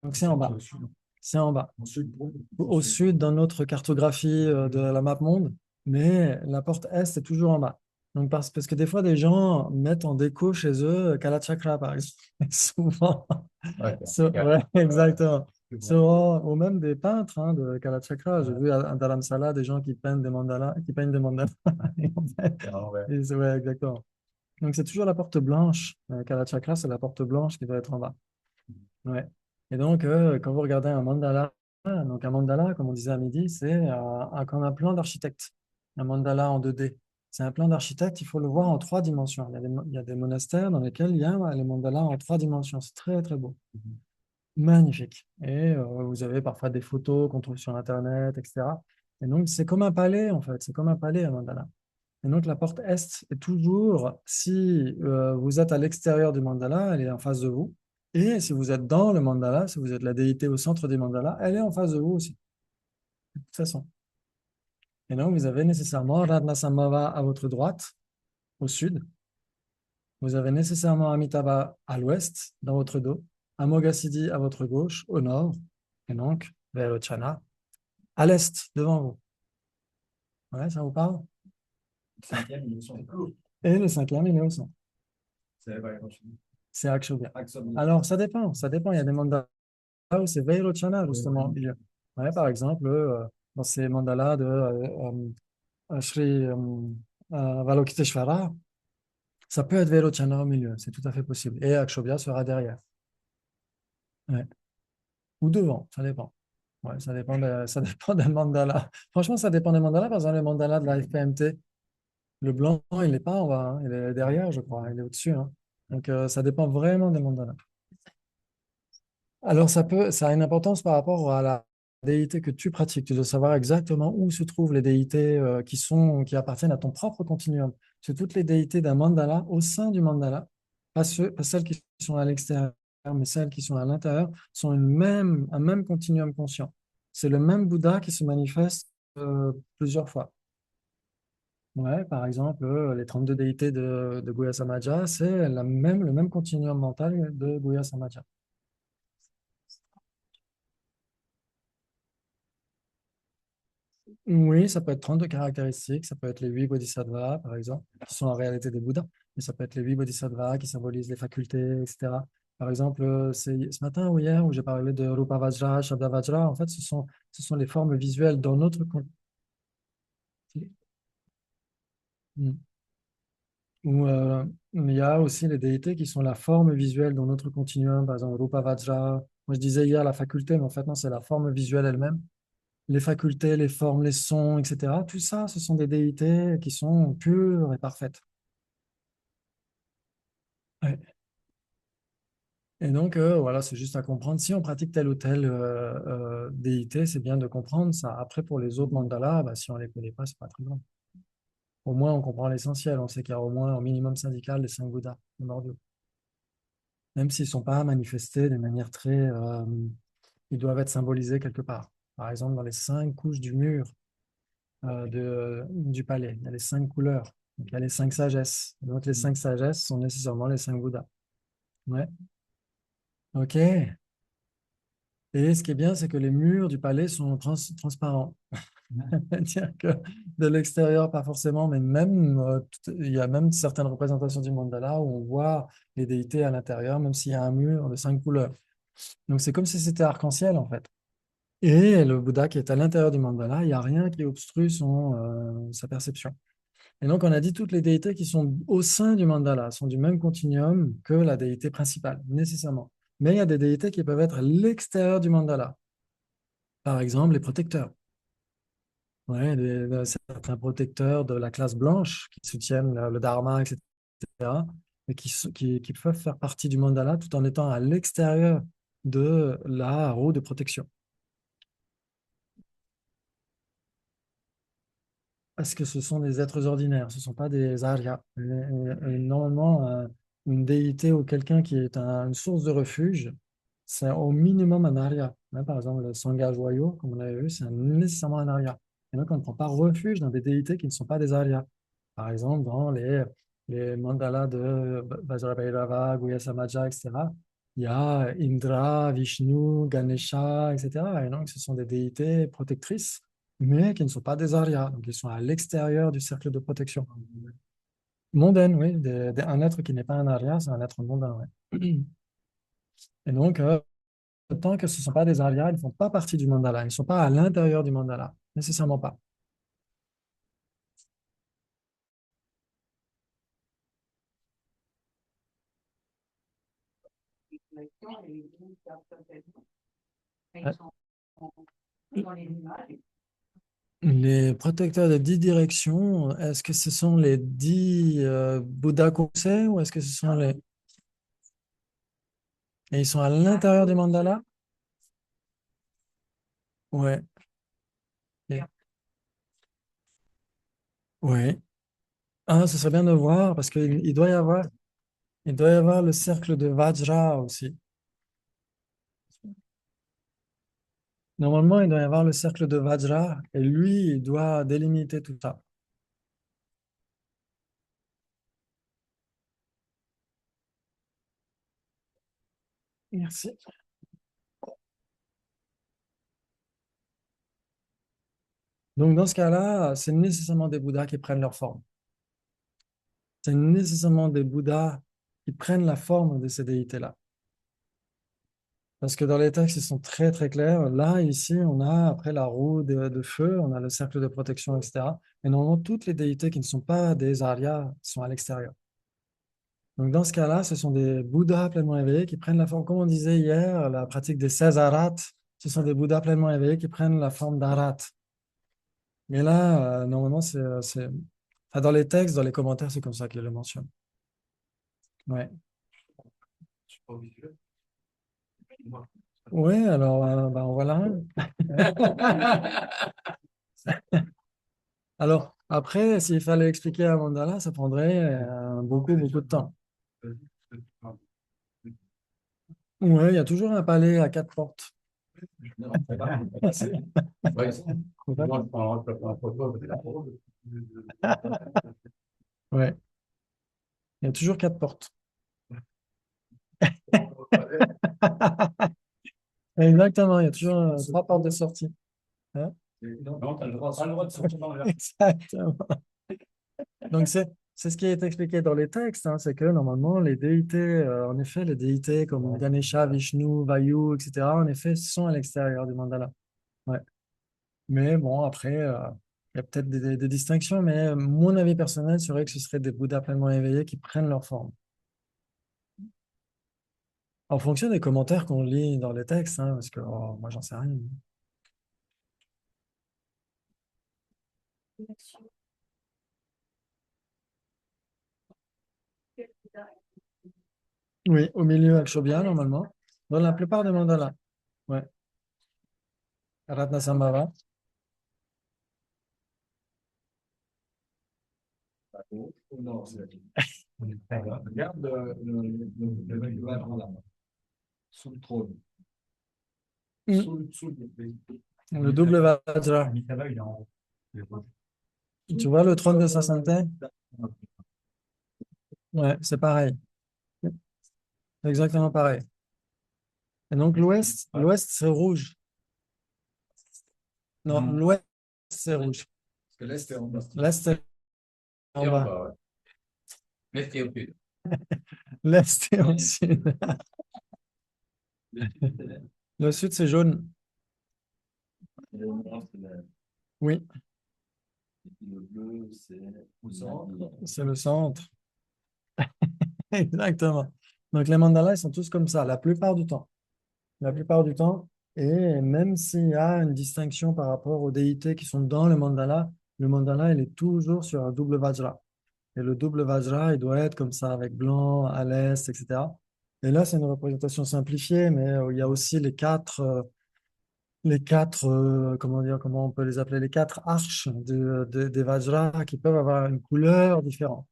Donc, c'est en bas. C'est en bas. Au sud, dans notre cartographie de la map monde, mais la porte est est toujours en bas. Donc, parce que des fois, des gens mettent en déco chez eux Kalachakra, par exemple. Souvent. Ouais, exactement. Souvent, ou même des peintres de Kalachakra. J'ai vu à Dharamsala des gens qui peignent des mandalas, qui peignent des mandalas. Ouais, exactement. Donc, c'est toujours la porte blanche. Kalachakra, c'est la porte blanche qui doit être en bas. Ouais. Et donc, quand vous regardez un mandala, donc un mandala, comme on disait à midi, c'est comme un plan d'architecte. Un mandala en 2D. C'est un plan d'architecte, il faut le voir en 3 dimensions. Il y a des monastères dans lesquels il y a les mandalas en 3 dimensions. C'est très, très beau. Magnifique. Et vous avez parfois des photos qu'on trouve sur Internet, etc. Et donc, c'est comme un palais, en fait. C'est comme un palais, un mandala. Et donc, la porte est est toujours, si vous êtes à l'extérieur du mandala, elle est en face de vous. Et si vous êtes dans le mandala, si vous êtes la déité au centre du mandala, elle est en face de vous aussi, de toute façon. Et donc, vous avez nécessairement Ratnasambhava à votre droite, au sud. Vous avez nécessairement Amitabha à l'ouest, dans votre dos. Amoghasiddhi à votre gauche, au nord. Et donc, Vairocana à l'est, devant vous. Ouais, ça vous parle? Cinquième, ils sont cool. Et le cinquième, il est au centre. C'est vrai, C'est Akshobhya. Akshobhya. Alors, ça dépend. Ça dépend. Il y a des mandalas où c'est Vairocana, justement, au milieu. Ouais, par exemple, dans ces mandalas de Shri Avalokiteshvara, ça peut être Vairocana au milieu. C'est tout à fait possible. Et Akshobhya sera derrière. Ouais. Ou devant, ça dépend. Ouais, ça dépend des mandalas. Franchement, ça dépend des mandalas. Par exemple, le mandala de la FPMT, le blanc, il n'est pas en bas, hein. Il est derrière, je crois. Il est au-dessus, hein. Donc, ça dépend vraiment des mandalas. Alors, ça a une importance par rapport à la déité que tu pratiques. Tu dois savoir exactement où se trouvent les déités qui appartiennent à ton propre continuum. C'est toutes les déités d'un mandala au sein du mandala, pas celles qui sont à l'extérieur, mais celles qui sont à l'intérieur, sont un même continuum conscient. C'est le même Bouddha qui se manifeste plusieurs fois. Ouais, par exemple, les 32 déités de Guhya Samaja, c'est le même continuum mental de Guhya Samaja. Oui, ça peut être 32 caractéristiques, ça peut être les 8 bodhisattvas, par exemple, qui sont en réalité des Bouddhas, mais ça peut être les 8 bodhisattvas qui symbolisent les facultés, etc. Par exemple, c'est ce matin ou hier où j'ai parlé de Rupa Vajra, Shabda Vajra, en fait, ce sont les formes visuelles dans notre... Mm. Ou il y a aussi les déités qui sont la forme visuelle dans notre continuum, par exemple Rupa Vajra. Moi, je disais hier la faculté, mais en fait, non, c'est la forme visuelle elle-même. Les facultés, les formes, les sons, etc. Tout ça, ce sont des déités qui sont pures et parfaites. Ouais. Et donc, voilà, c'est juste à comprendre. Si on pratique telle ou telle déité, c'est bien de comprendre ça. Après, pour les autres mandalas, bah, si on ne les connaît pas, c'est pas très grave. Au moins, on comprend l'essentiel. On sait qu'il y a au moins un minimum syndical les 5 Bouddhas primordiaux. Même s'ils ne sont pas manifestés de manière très... ils doivent être symbolisés quelque part. Par exemple, dans les 5 couches du mur du palais, il y a les 5 couleurs. Donc, il y a les 5 sagesses. Donc, les 5 sagesses sont nécessairement les 5 Bouddhas. Ouais. OK. Et ce qui est bien, c'est que les murs du palais sont transparents. C'est-à-dire que de l'extérieur, pas forcément, mais même, il y a même certaines représentations du mandala où on voit les déités à l'intérieur, même s'il y a un mur de 5 couleurs. Donc, c'est comme si c'était arc-en-ciel, en fait. Et le Bouddha qui est à l'intérieur du mandala, il n'y a rien qui obstrue sa perception. Et donc, on a dit toutes les déités qui sont au sein du mandala sont du même continuum que la déité principale, nécessairement. Mais il y a des déités qui peuvent être à l'extérieur du mandala. Par exemple, les protecteurs. Ouais, certains protecteurs de la classe blanche qui soutiennent le dharma, etc., et qui peuvent faire partie du mandala tout en étant à l'extérieur de la roue de protection. Parce que ce sont des êtres ordinaires, ce ne sont pas des aryas. Et normalement, une déité ou quelqu'un qui est une source de refuge, c'est au minimum un arya. Hein, par exemple, le Sangha joyau, comme on avait vu, c'est nécessairement un arya. Et donc, on ne prend pas refuge dans des déités qui ne sont pas des aryas. Par exemple, dans les mandalas de Vajrabhairava, Guhya Samaja, etc., il y a Indra, Vishnu, Ganesha, etc. Et donc, ce sont des déités protectrices mais qui ne sont pas des arias, donc ils sont à l'extérieur du cercle de protection. Mondaine, oui, un être qui n'est pas un aria, c'est un être mondain, ouais. Et donc, tant que ce ne sont pas des arias, ils ne font pas partie du mandala, ils ne sont pas à l'intérieur du mandala, nécessairement pas. Ils sont dans les nuages. Les protecteurs de 10 directions, est-ce que ce sont les 10 Bouddhas qu'on sait ou est-ce que ce sont les... Et ils sont à l'intérieur du mandala? Ouais. Et- Ouais. Ah, ce serait bien de voir parce qu'il il doit y avoir le cercle de Vajra aussi. Normalement, il doit y avoir le cercle de Vajra et lui, il doit délimiter tout ça. Merci. Donc, dans ce cas-là, c'est nécessairement des Bouddhas qui prennent leur forme. C'est nécessairement des Bouddhas qui prennent la forme de ces déités-là. Parce que dans les textes, ils sont très, très clairs. Là, ici, on a, après la roue de feu, on a le cercle de protection, etc. Et normalement, toutes les déités qui ne sont pas des Aryas sont à l'extérieur. Donc, dans ce cas-là, ce sont des Bouddhas pleinement éveillés qui prennent la forme, comme on disait hier, la pratique des 16 arhats, ce sont des Bouddhas pleinement éveillés qui prennent la forme d'arhat. Mais là, normalement, enfin, dans les textes, dans les commentaires, c'est comme ça qu'ils le mentionnent. Ouais. Je suis pas visuel. Moi. Oui, alors, ben, on voit là. Alors, après, s'il fallait expliquer un mandala, ça prendrait beaucoup, beaucoup de temps. Oui, il y a toujours un palais à 4 portes. Non, c'est pas. Ouais, moi, je prends la photo avec la photo. Ouais, il y a toujours 4 portes. Exactement, il y a toujours 3 portes de sortie. Hein? Non, t'as le droit de sortir dans l'air. Exactement. Donc, c'est ce qui est expliqué dans les textes, hein, c'est que normalement, les déités, en effet, les déités comme Ganesha, Vishnu, Vayu, etc., en effet, sont à l'extérieur du mandala. Ouais. Mais bon, après, il y a peut-être des distinctions, mais mon avis personnel serait que ce seraient des Bouddhas pleinement éveillés qui prennent leur forme. En fonction des commentaires qu'on lit dans les textes, hein, parce que moi, j'en sais rien. Oui, au milieu, Akshobhya, normalement, dans la plupart des mandalas. Ouais. Ratnasambhava. À gauche ou non, regarde le vêtement là, sous le trône. Mm. Sous le Le double Vajra. Amitabha, il est en haut. Tu vois le trône de sa sainteté? Ouais, c'est pareil. Exactement pareil. Et donc l'ouest, c'est rouge. Non, l'ouest, c'est rouge. Parce que l'Est est en bas. L'est, c'est en Et en bas. bas, ouais. L'Est est au sud. L'est est au sud. Le sud, c'est jaune. Le nord, c'est Oui, le bleu, c'est au centre. c'est le centre. Exactement. Donc les mandalas, ils sont tous comme ça, la plupart du temps. La plupart du temps. Et même s'il y a une distinction par rapport aux déités qui sont dans le mandala, il est toujours sur un double vajra. Et le double vajra, il doit être comme ça, avec blanc, à l'est, etc. Et là, c'est une représentation simplifiée, mais il y a aussi comment dire, comment on peut les appeler, les 4 arches des vajras qui peuvent avoir une couleur différente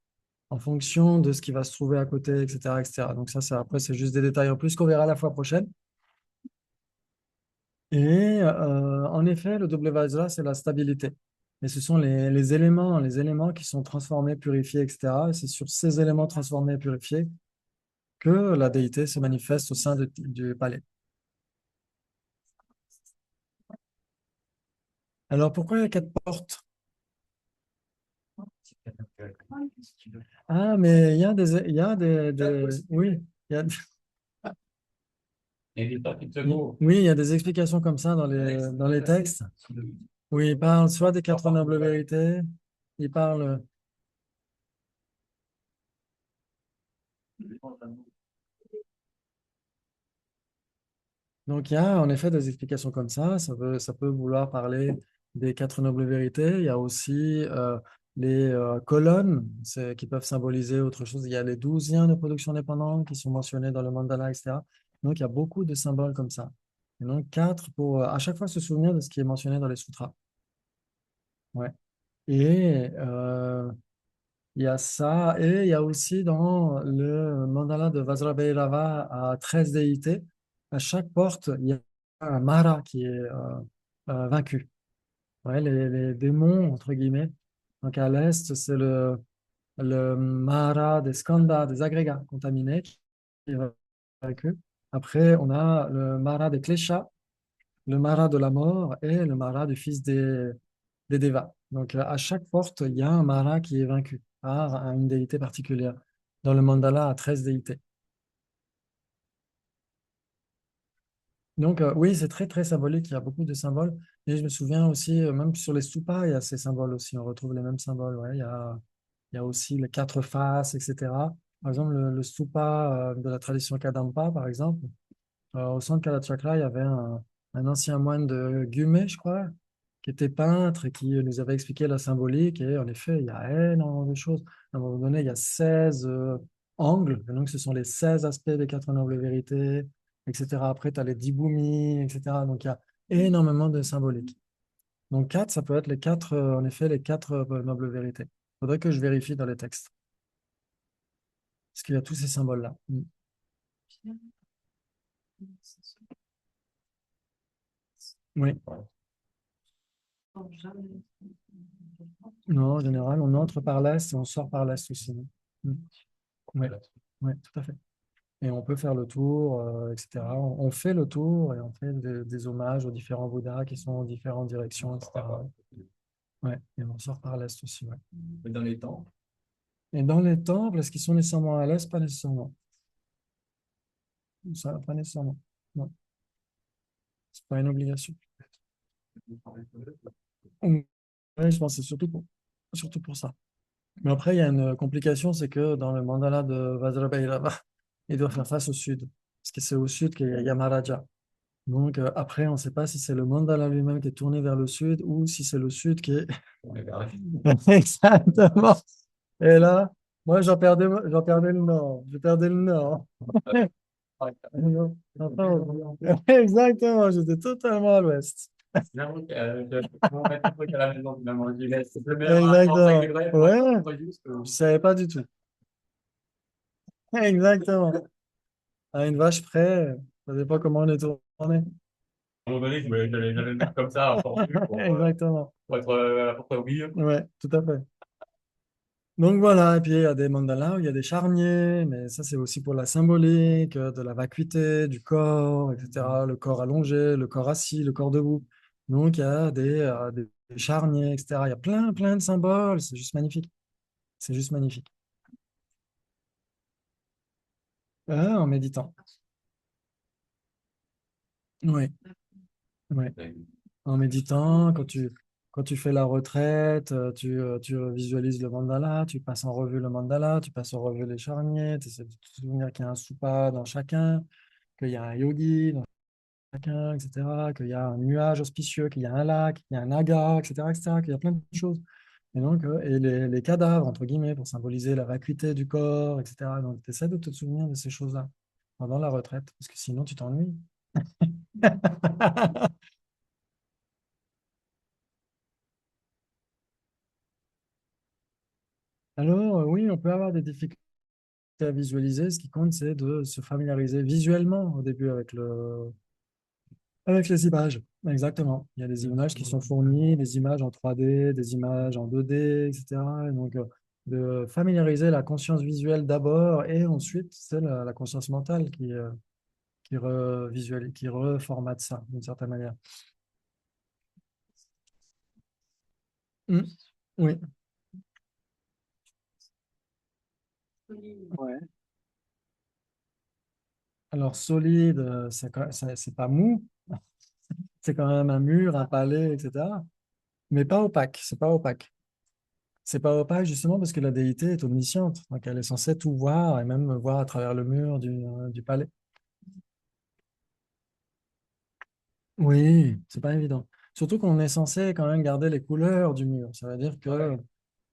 en fonction de ce qui va se trouver à côté, etc., etc. Donc ça, après, c'est juste des détails en plus qu'on verra la fois prochaine. Et en effet, le double vajra, c'est la stabilité. Et ce sont les éléments qui sont transformés, purifiés, etc. Et c'est sur ces éléments transformés et purifiés que la déité se manifeste au sein du palais. Alors, pourquoi il y a 4 portes? Ah, mais oui, il y a, oui, il y a des explications comme ça dans les textes. Oui, il parle soit des 4 nobles vérités, il parle. Donc, il y a en effet des explications comme ça peut vouloir parler des 4 nobles vérités. Il y a aussi les colonnes qui peuvent symboliser autre chose. Il y a les 12 liens de production dépendante qui sont mentionnés dans le mandala, etc. Donc, il y a beaucoup de symboles comme ça. Et donc, 4 pour à chaque fois se souvenir de ce qui est mentionné dans les sutras. Ouais. Et il y a ça. Et il y a aussi dans le mandala de Vajrabhairava à 13 déités, à chaque porte, il y a un Mara qui est vaincu. Ouais, les démons, entre guillemets. Donc à l'est, c'est le Mara des Skanda, des agrégats contaminés qui est vaincu. Après, on a le Mara des Klesha, le Mara de la mort et le Mara du fils des Devas. Donc à chaque porte, il y a un Mara qui est vaincu par une déité particulière. Dans le mandala, à 13 déités. Donc, oui, c'est très, très symbolique. Il y a beaucoup de symboles. Et je me souviens aussi, même sur les stupas, il y a ces symboles aussi. On retrouve les mêmes symboles. Ouais. Il y a aussi les quatre faces, etc. Par exemple, le stupa de la tradition Kadampa, par exemple, au centre Kalachakra, il y avait un ancien moine de Gumé, je crois, qui était peintre et qui nous avait expliqué la symbolique. Et en effet, il y a énormément de choses. À un moment donné, il y a 16 angles. Et donc, ce sont les 16 aspects des quatre nobles vérités, etc. Après, tu as les 10 bhumis, etc. Donc, il y a énormément de symbolique. Donc, 4, ça peut être les quatre, en effet, les quatre nobles vérités. Il faudrait que je vérifie dans les textes. Parce qu'il y a tous ces symboles-là. Mm. Oui. Non, en général, on entre par l'est et on sort par l'est aussi. Mm. Oui, oui, tout à fait. Et on peut faire le tour, etc. On fait le tour et on fait des hommages aux différents Bouddhas qui sont en différentes directions, etc. Ouais, et on sort par l'est aussi. Ouais. Mais dans les temples, Et dans les temples, est-ce qu'ils sont nécessairement à l'est? Pas nécessairement. Ça, pas nécessairement. Non, c'est pas une obligation. Ouais, je pense que c'est surtout pour ça. Mais après, il y a une complication, c'est que dans le mandala de Vajrabhairava, il doit faire face au sud, parce que c'est au sud qu'il y a Yamaraja. Donc après, on ne sait pas si c'est le mandala lui-même qui est tourné vers le sud ou si c'est le sud qui est... Exactement. Et là, moi, j'en perdais le nord. Je perdais le nord. Exactement, j'étais totalement à l'ouest. j'avoue que je peux mettre un truc à la maison, finalement. Je laisse le meilleur Exactement. c'est vrai, Ouais, moi, juste, je ne savais pas du tout. Exactement. À une vache près, ça dépend comment on est tourné. à un moment donné, j'allais le mettre comme ça, en forme, Exactement. pour être au milieu. Ouais, tout à fait. Donc voilà, et puis il y a des mandalas où il y a des charniers, mais ça c'est aussi pour la symbolique, de la vacuité, du corps, etc. Le corps allongé, le corps assis, le corps debout. Donc il y a des charniers, etc. Il y a plein, plein de symboles, c'est juste magnifique. C'est juste magnifique. En méditant. Oui, oui. En méditant, quand tu fais la retraite, tu visualises le mandala, tu passes en revue le mandala, tu passes en revue les charniers, tu essaies de te souvenir qu'il y a un supa dans chacun, qu'il y a un yogi dans chacun, etc., qu'il y a un nuage auspicieux, qu'il y a un lac, qu'il y a un naga, etc., etc., qu'il y a plein de choses. Et donc, et les cadavres, entre guillemets, pour symboliser la vacuité du corps, etc. Donc, tu essaies de te souvenir de ces choses-là pendant la retraite, parce que sinon, tu t'ennuies. Alors, oui, on peut avoir des difficultés à visualiser. Ce qui compte, c'est de se familiariser visuellement au début avec les images. Exactement. Il y a des images qui sont fournies, des images en 3D, des images en 2D, etc. Et donc, de familiariser la conscience visuelle d'abord et ensuite, c'est la conscience mentale qui reformate ça d'une certaine manière. Mm. Oui. Ouais. Alors, solide, c'est pas mou, c'est quand même un mur, un palais, etc. Mais pas opaque, c'est pas opaque. C'est pas opaque justement parce que la déité est omnisciente, donc elle est censée tout voir et même voir à travers le mur du palais. Oui, c'est pas évident. Surtout qu'on est censé quand même garder les couleurs du mur. Ça veut dire que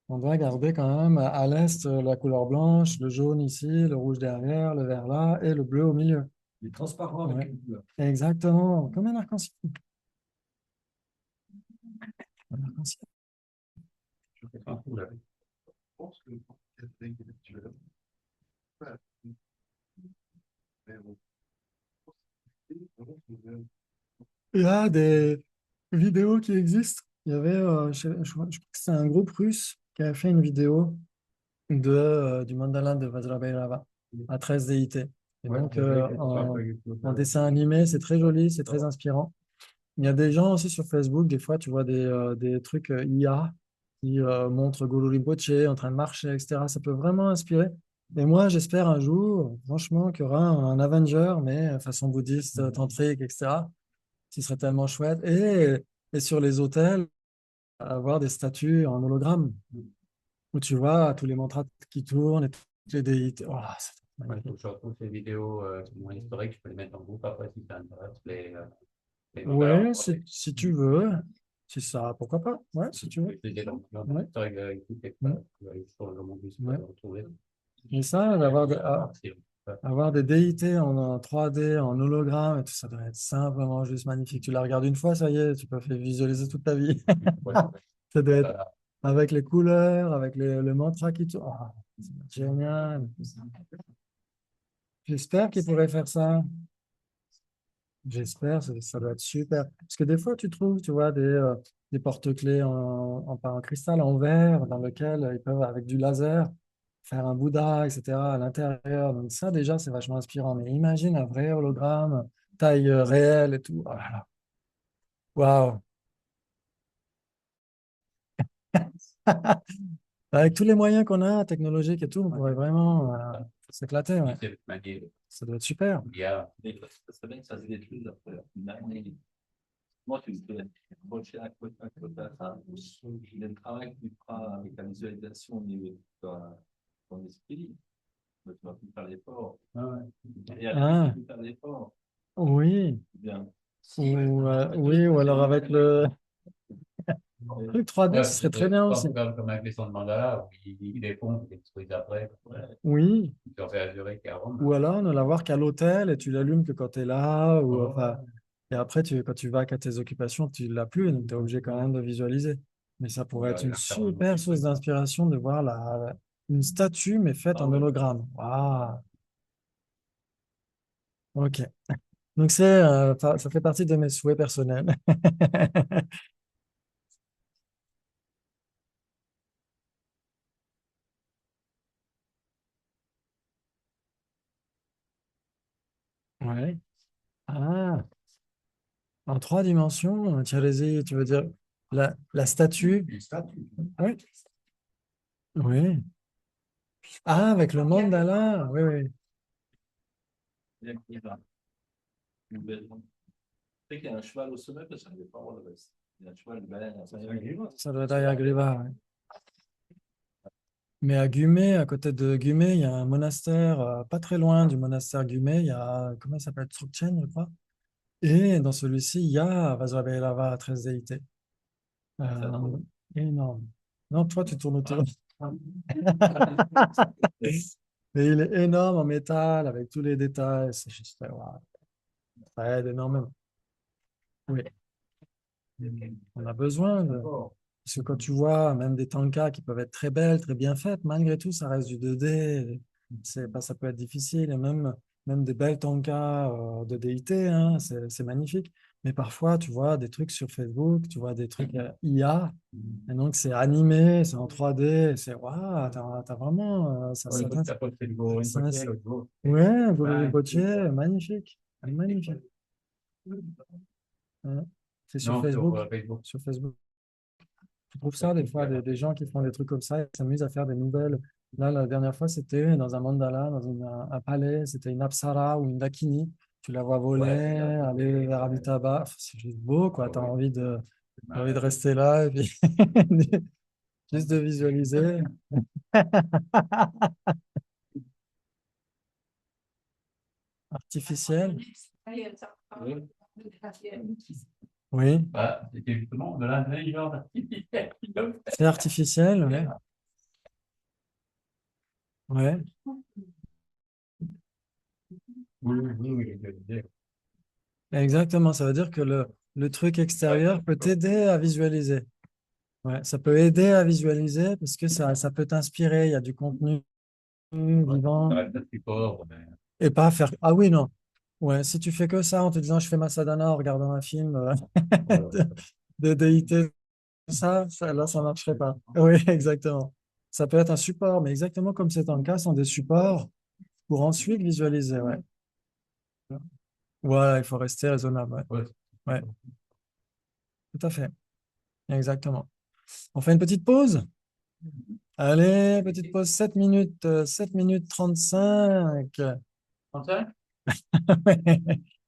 on doit garder quand même à l'est la couleur blanche, le jaune ici, le rouge derrière, le vert là et le bleu au milieu. Il est transparent avec Ouais. une couleur. Exactement, comme un arc-en-ciel. Un arc-en-ciel. Je fais pas un coup, là. Je pense que c'est intellectuel. Mais bon. Il y a des vidéos qui existent. Il y avait, je crois que c'est un groupe russe qui a fait une vidéo du mandala de Vajrabhairava à 13 déités. Et Ouais, donc, pas eu en dessin animé, c'est très joli, c'est très inspirant. Il y a des gens aussi sur Facebook, des fois, tu vois des trucs IA qui montrent Guru Rinpoche en train de marcher, etc. Ça peut vraiment inspirer. Et moi, j'espère un jour, franchement, qu'il y aura un Avenger, mais façon bouddhiste, tantrique, etc. Ce serait tellement chouette. Et sur les hôtels, avoir des statues en hologramme où tu vois tous les mantras qui tournent et toutes les déités. Oh, c'est Ouais, il faut magnifique. que je retrouve ces vidéos moins historiques, je peux les mettre en groupe après si ça intéresse les nouvelles. Ouais, si tu veux. Si ça, pourquoi pas? Ouais, si tu veux. Les dans Ouais. historique écoute et Ouais. sur le moment où je Ouais. peux retrouver. Et ça, avoir des déités en 3D, en hologramme, et tout ça doit être simplement juste magnifique. Tu la regardes une fois, ça y est, tu peux faire visualiser toute ta vie. Ouais, Ça doit être voilà. avec les couleurs, avec le mantra qui tourne. Oh, c'est génial. J'espère qu'ils pourraient faire ça. J'espère, ça doit être super. Parce que des fois, tu trouves, tu vois, des porte-clés pas en cristal, en verre, dans lequel ils peuvent, avec du laser, faire un Bouddha, etc., à l'intérieur. Donc ça, déjà, c'est vachement inspirant. Mais imagine un vrai hologramme, taille réelle et tout. Oh là là. Waouh! Avec tous les moyens qu'on a, technologiques et tout, on pourrait vraiment s'éclater. Ouais. C'est manier. Ça doit être super. Il y a Ça serait bien que ça se détruise après une année. Moi, tu me fais approcher à côté à ça. Le travail que tu feras avec la visualisation au niveau de ton esprit, mais tu vas plus faire l'effort. Et à la fin, Ah, tu vas plus faire l'effort. oui. Bien. Oui, ou alors avec le Et- truc 3D, ouais, ce serait très bien aussi. comme avec les sons de mandala, où ils les font, ils les détruisent après. Oui. Ils ont fait à Zurich et à Rome. Ou alors ne l'avoir qu'à l'hôtel et tu l'allumes que quand tu es là. Ou, enfin, et après, quand tu vas qu'à tes occupations, tu ne l'as plus. Donc, tu es obligé quand même de visualiser. Mais ça pourrait être une super source d'inspiration de voir une statue, mais faite en hologramme. Waouh! OK. Donc, ça fait partie de mes souhaits personnels. Ouais. Ah, en 3 dimensions, Thierry, tu veux dire la statue? Une statue. Oui. Oui. Ah, avec le mandala. Oui, oui. Bien qu'il va. Une belle- Tu sais qu'il y a un cheval au sommet, parce que je n'avais pas voir le reste. Il y a un cheval, une baleine, un cheval. Ça doit être à Yagriva, ouais. Mais à Gumé, à côté de Gumé, il y a un monastère, pas très loin du monastère Gumé, il y a, comment il s'appelle, Tsukchen, je crois. Et dans celui-ci, il y a Vajrabhairava à 13 déités. Euh, énorme. Non, toi, tu tournes autour. Mais il est énorme en métal, avec tous les détails. C'est juste, waouh, ça aide énormément. Oui, on a besoin de... Parce que quand tu vois même des tankas qui peuvent être très belles, très bien faites, malgré tout, ça reste du 2D. Ça peut être difficile. Et même des belles tankas de DIT, hein, c'est magnifique. Mais parfois, tu vois des trucs sur Facebook, tu vois des trucs IA. Et donc, c'est animé, c'est en 3D. Et c'est waouh, t'as vraiment. Ça peut être le Guru ça- Rinpoche, l'autre jour. Ouais, Guru Rinpoche, magnifique. Magnifique. Ouais. C'est sur Non, Facebook. sur Facebook. Sur Facebook. Tu trouves ça des fois, des gens qui font des trucs comme ça, ils s'amusent à faire des nouvelles. Là, la dernière fois, c'était dans un mandala, dans un palais, c'était une apsara ou une dakini. Tu la vois voler, aller vers Amitabha. Enfin, c'est juste beau, quoi. Tu as envie de rester là et puis juste de visualiser. Artificiel. Oui, Bah, c'était justement de l'intelligence artificielle. c'est artificiel. Ouais. Ouais. Oui, je disais. Exactement. Ça veut dire que le truc extérieur peut t'aider à visualiser. Ouais, ça peut aider à visualiser parce que ça peut t'inspirer. Il y a du contenu vivant Ça reste assez pauvre, mais et pas faire. Ah oui, non. Ouais, si tu fais que ça en te disant je fais ma sadhana en regardant un film de, de déité, là, ça marcherait pas. Oui, exactement. Ça peut être un support, mais exactement comme c'est en cas, sont des supports pour ensuite visualiser. Ouais. Voilà, il faut rester raisonnable. Ouais. Ouais. Ouais, tout à fait. Exactement. On fait une petite pause? Allez, petite pause, 7 minutes 35. Comme ça?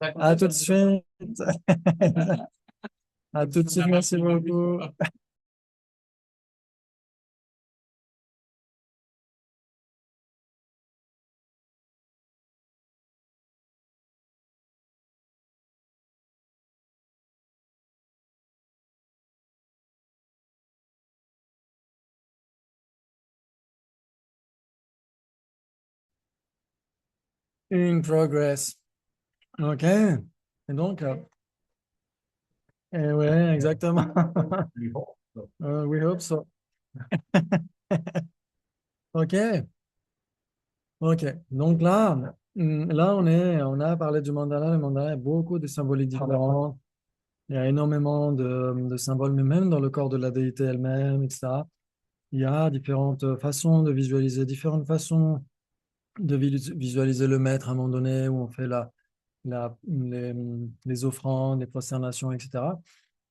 À tout de suite. À tout de suite, merci beaucoup. In progress. OK. Et donc, ouais, exactement. We hope so. OK. OK. Donc là, on a parlé du mandala. Le mandala a beaucoup de symboliques différentes. Il y a énormément de symboles, mais même dans le corps de la déité elle-même, etc. Il y a différentes façons de visualiser, différentes façons de visualiser le maître à un moment donné où on fait les offrandes, les prosternations, etc.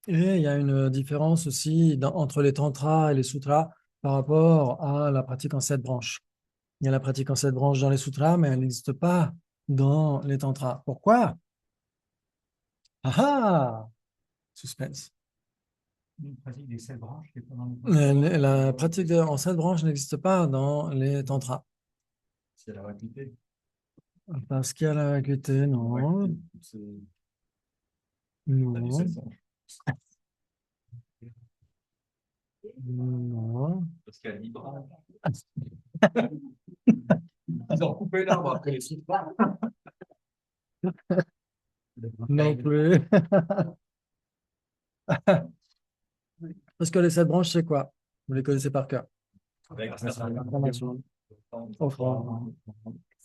Et il y a une différence aussi entre les tantras et les sutras par rapport à la pratique en 7 branches. Il y a la pratique en 7 branches dans les sutras, mais elle n'existe pas dans les tantras. Pourquoi? Ah ah! Suspense. Une pratique des 7 branches qui est pas dans La pratique en 7 branches n'existe pas dans les tantras. C'est la vacuité. Parce qu'il y a la vacuité, non. C'est Non. 7 branches. Non. Parce qu'il y a 10 branches. Ils ont coupé l'arbre après les sites. Non plus. Parce que les 7 branches, c'est quoi? Vous les connaissez par cœur. Avec Information, offrande,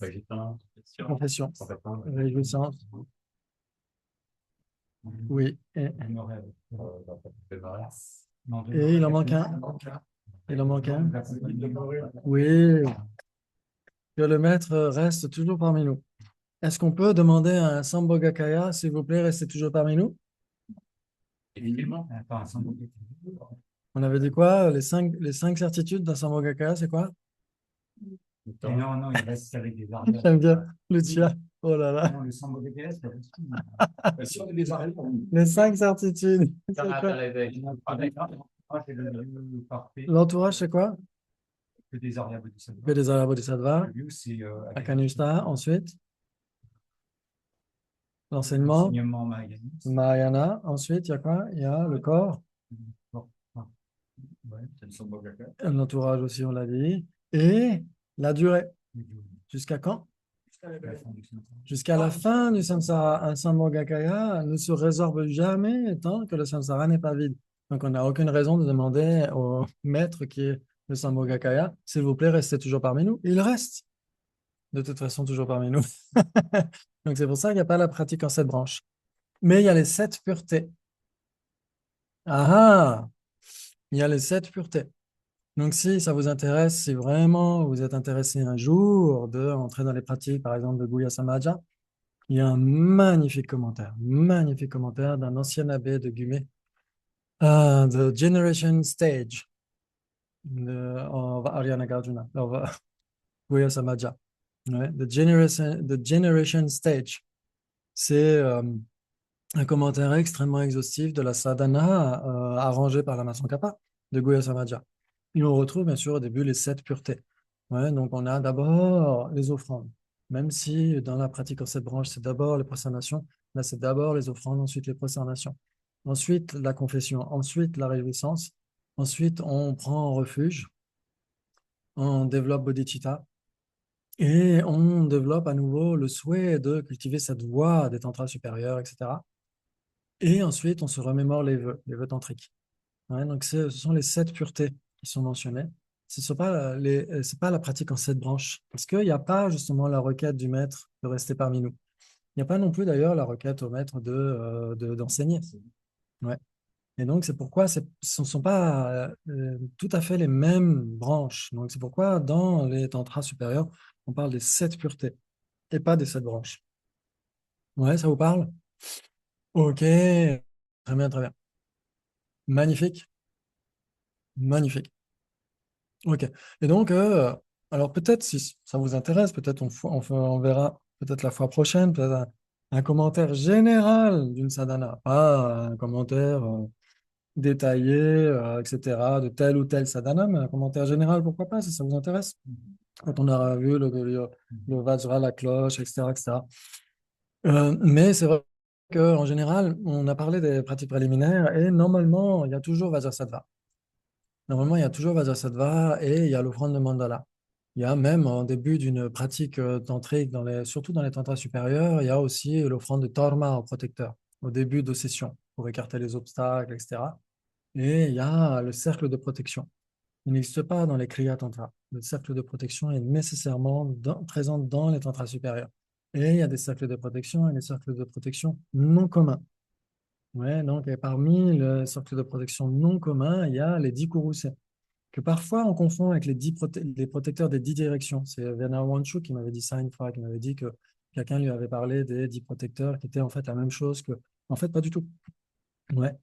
Végétant, confession, complètement. réjouissance. Oui. Et il en manque un. Il en manque un. Oui. Que le maître reste toujours parmi nous. Est-ce qu'on peut demander à un Sambhogakaya, s'il vous plaît, restez toujours parmi nous? Effectivement. On avait dit quoi? Les cinq certitudes d'un Sambhogakaya, c'est quoi? Non, non, il reste avec des arrières. J'aime bien. Lucia. Oh là là. Non, le symbole de PS, c'est possible. Si on a des arrières, Les 5 certitudes. C'est Ça quoi? rappelle avec- c'est le lieu parfait. L'entourage, c'est quoi? Que des arrières bodhisattvas. Que des Arya Bodhisattva. Le lieu, c'est Akanishta. Ensuite, l'enseignement. l'enseignement mahayaniste. Mahayana. Ensuite, il y a quoi? Il y a le corps. Ouais, c'est le Sambhogaka. L'entourage aussi, on l'a dit. Et la durée. Jusqu'à quand? La fin du samsara. Jusqu'à la fin du samsara. Un Sambhogakaya ne se résorbe jamais tant que le samsara n'est pas vide. Donc, on n'a aucune raison de demander au maître qui est le Sambhogakaya, s'il vous plaît, restez toujours parmi nous. Il reste de toute façon toujours parmi nous. Donc, c'est pour ça qu'il n'y a pas la pratique en 7 branches. Mais il y a les 7 puretés. Ah ah! Il y a les 7 puretés. Donc, si ça vous intéresse, si vraiment vous êtes intéressé un jour de entrer dans les pratiques, par exemple, de Guhya Samaja, il y a un magnifique commentaire d'un ancien abbé de Gumé, The Generation Stage of Arya Nagarjuna, of Guhya Samaja. Ouais, the Generation Stage. C'est un commentaire extrêmement exhaustif de la sadhana arrangée par la Tsongkhapa de Guhya Samaja. Et on retrouve bien sûr au début les 7 puretés. Ouais, donc on a d'abord les offrandes. Même si dans la pratique en 7 branches, c'est d'abord les prosternations, là c'est d'abord les offrandes, ensuite les prosternations. Ensuite la confession, ensuite la réjouissance. Ensuite on prend refuge, on développe bodhicitta et on développe à nouveau le souhait de cultiver cette voie des tantras supérieurs, etc. Et ensuite on se remémore les vœux tantriques. Ouais, donc ce sont les 7 puretés qui sont mentionnées. Ce n'est pas, c'est pas la pratique en 7 branches, parce qu'il n'y a pas justement la requête du maître de rester parmi nous. Il n'y a pas non plus d'ailleurs la requête au maître d'enseigner. Ouais. Et donc, c'est pourquoi ce ne sont pas tout à fait les mêmes branches. Donc, c'est pourquoi dans les tantras supérieurs, on parle des 7 puretés et pas des 7 branches. Ouais, ça vous parle? Ok, très bien, très bien. Magnifique, magnifique. Ok. Et donc, alors peut-être si ça vous intéresse, peut-être on verra peut-être la fois prochaine, peut-être un commentaire général d'une sadhana, pas un commentaire détaillé, etc., de tel ou tel sadhana, mais un commentaire général, pourquoi pas, si ça vous intéresse. Quand on aura vu le Vajra, la cloche, etc., etc. Mais c'est vrai qu'en général, on a parlé des pratiques préliminaires et normalement, il y a toujours Vajrasattva. Normalement, il y a toujours Vajrasattva et il y a l'offrande de mandala. Il y a même en début d'une pratique tantrique, surtout dans les tantras supérieurs, il y a aussi l'offrande de torma au protecteur, au début de session, pour écarter les obstacles, etc. Et il y a le cercle de protection. Il n'existe pas dans les Kriya Tantra. Le cercle de protection est nécessairement présent dans les tantras supérieurs. Et il y a des cercles de protection et des cercles de protection non communs. Ouais, donc, et parmi le cercle de protection non commun, il y a les 10 Kurusé, que parfois on confond avec les protecteurs des 10 directions. C'est Venerable Wanchu qui m'avait dit ça une fois, qui m'avait dit que quelqu'un lui avait parlé des 10 protecteurs, qui étaient en fait la même chose que... En fait, pas du tout. Ouais.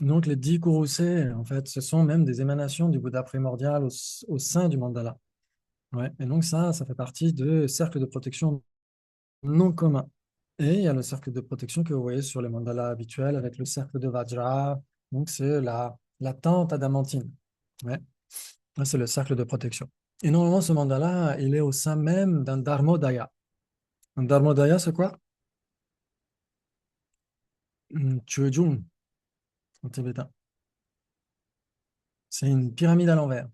Donc, les 10 Kurusé, en fait, ce sont même des émanations du Bouddha primordial au sein du mandala. Ouais. Et donc, ça fait partie de cercle de protection non commun. Et il y a le cercle de protection que vous voyez sur les mandalas habituels avec le cercle de Vajra. Donc, c'est la tente adamantine. Ouais. Ça, c'est le cercle de protection. Et normalement, ce mandala, il est au sein même d'un dharmodaya. Un dharmodaya, c'est quoi? Chuejung, en tibétain. C'est une pyramide à l'envers.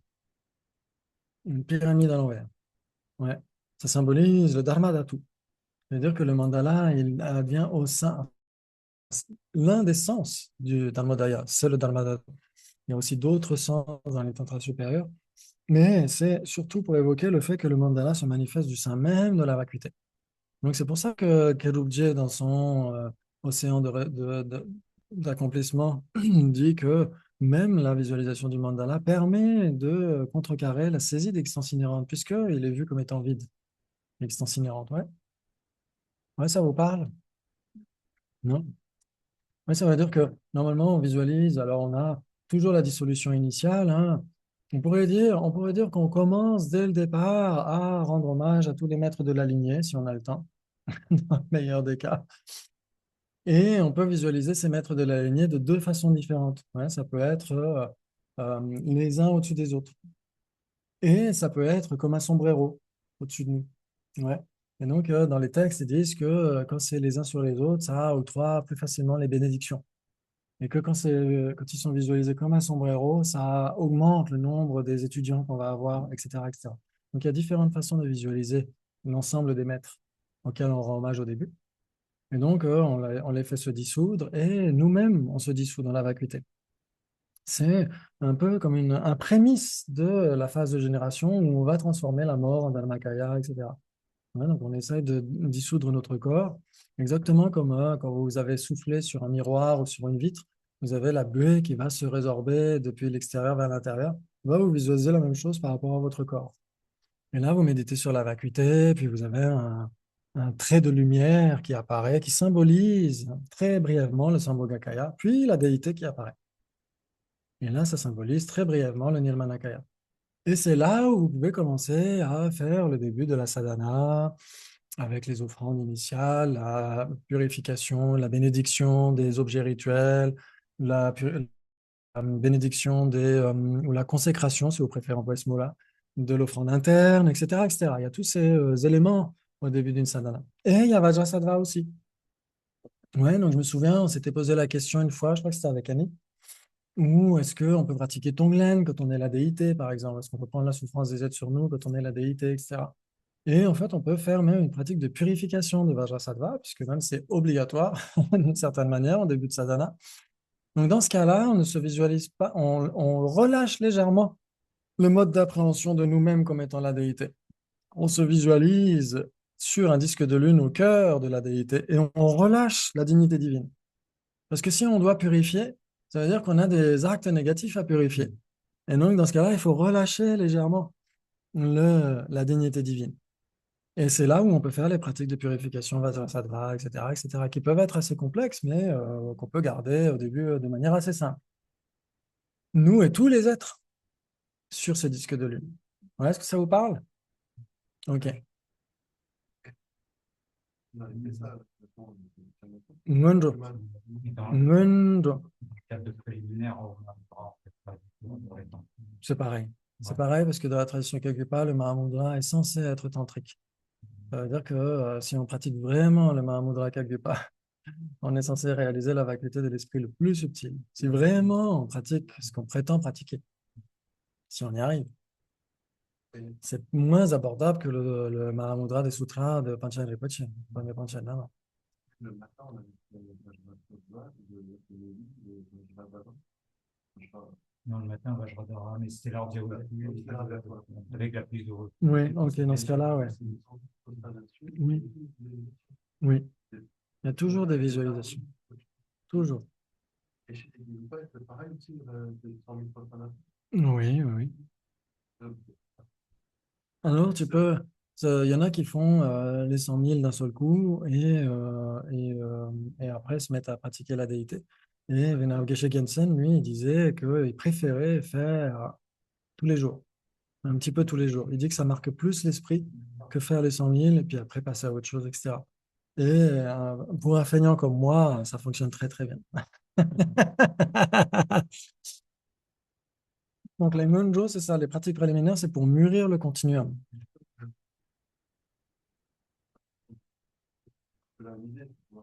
Une pyramide à l'envers. Ouais. Ça symbolise le dharma d'Atu. C'est-à-dire que le mandala, il vient au sein, l'un des sens du dharmodaya, c'est le dharma d'Atu. Il y a aussi d'autres sens dans les tantras supérieurs, mais c'est surtout pour évoquer le fait que le mandala se manifeste du sein même de la vacuité. Donc c'est pour ça que Kerubje, dans son océan d'accomplissement, dit que même la visualisation du mandala permet de contrecarrer la saisie d'existence inhérente, puisqu'il est vu comme étant vide, l'existence inhérente. Ouais. Ouais, ça vous parle? Non? Ouais, ça veut dire que normalement, on visualise, alors on a toujours la dissolution initiale, hein. On pourrait dire qu'on commence dès le départ à rendre hommage à tous les maîtres de la lignée, si on a le temps, dans le meilleur des cas. Et on peut visualiser ces maîtres de la lignée de 2 façons différentes. Ouais, ça peut être les uns au-dessus des autres. Et ça peut être comme un sombrero au-dessus de nous. Ouais. Et donc, dans les textes, ils disent que quand c'est les uns sur les autres, ça octroie plus facilement les bénédictions. Et que quand ils sont visualisés comme un sombrero, ça augmente le nombre des étudiants qu'on va avoir, etc., etc. Donc, il y a différentes façons de visualiser l'ensemble des maîtres auxquels on rend hommage au début. Et donc, on les fait se dissoudre et nous-mêmes, on se dissout dans la vacuité. C'est un peu comme un prémisse de la phase de génération où on va transformer la mort en dharmakaya, etc. Ouais, donc, on essaye de dissoudre notre corps, exactement comme quand vous avez soufflé sur un miroir ou sur une vitre, vous avez la buée qui va se résorber depuis l'extérieur vers l'intérieur. Là, vous visualisez la même chose par rapport à votre corps. Et là, vous méditez sur la vacuité, puis vous avez un trait de lumière qui apparaît, qui symbolise très brièvement le Sambhogakaya, puis la déité qui apparaît. Et là, ça symbolise très brièvement le Nirmanakaya. Et c'est là où vous pouvez commencer à faire le début de la sadhana, avec les offrandes initiales, la purification, la bénédiction des objets rituels, la bénédiction ou la consécration, si vous préférez employer ce mot-là, de l'offrande interne, etc., etc. Il y a tous ces éléments au début d'une sadhana. Et il y a Vajrasattva aussi. Ouais, donc je me souviens, on s'était posé la question une fois, je crois que c'était avec Annie, ou est-ce qu'on peut pratiquer Tonglen quand on est la déité, par exemple? Est-ce qu'on peut prendre la souffrance des êtres sur nous quand on est la déité, etc. Et en fait, on peut faire même une pratique de purification de Vajrasattva, puisque même c'est obligatoire d'une certaine manière en début de sadhana. Donc dans ce cas-là, on ne se visualise pas, on relâche légèrement le mode d'appréhension de nous-mêmes comme étant la déité. On se visualise sur un disque de lune au cœur de la déité et on relâche la dignité divine. Parce que si on doit purifier, ça veut dire qu'on a des actes négatifs à purifier. Et donc, dans ce cas-là, il faut relâcher légèrement la dignité divine. Et c'est là où on peut faire les pratiques de purification, Vajrasattva, etc., qui peuvent être assez complexes, mais qu'on peut garder au début de manière assez simple. Nous et tous les êtres sur ce disque de lune. Ouais, est-ce que ça vous parle? Ok. Munjo. Munjo. De préliminaire, on en fait pas du tout, on aurait tendance. C'est pareil. C'est Ouais. pareil parce que dans la tradition Kalpa, le Mahamudra est censé être tantrique. Ça veut dire que si on pratique vraiment le Mahamudra Kalpa, on est censé réaliser la vacuité de l'esprit le plus subtil. Si vraiment on pratique ce qu'on prétend pratiquer, si on y arrive, c'est moins abordable que le Mahamudra des sutras de Panchen Rinpoche, de Panchen Lama. Le matin, on a Non, le matin, Vajradhara, mais c'était l'heure du avec la prise de recul. Oui, ok, dans ce cas-là, ouais. Oui, oui. Il y a toujours des visualisations. Toujours. Et chez les Guilloupas, c'est pareil aussi, de 100 000 fois par an. Oui, oui, oui. Alors, tu peux. Il y en a qui font les 100 000 d'un seul coup et après se mettent à pratiquer la déité. Et Venerable Geshe Gensen, lui, il disait qu'il préférait faire tous les jours, un petit peu tous les jours. Il dit que ça marque plus l'esprit que faire les 100 000 et puis après passer à autre chose, etc. Et pour un feignant comme moi, ça fonctionne très, très bien. Donc, les munjo, c'est ça, les pratiques préliminaires, c'est pour mûrir le continuum.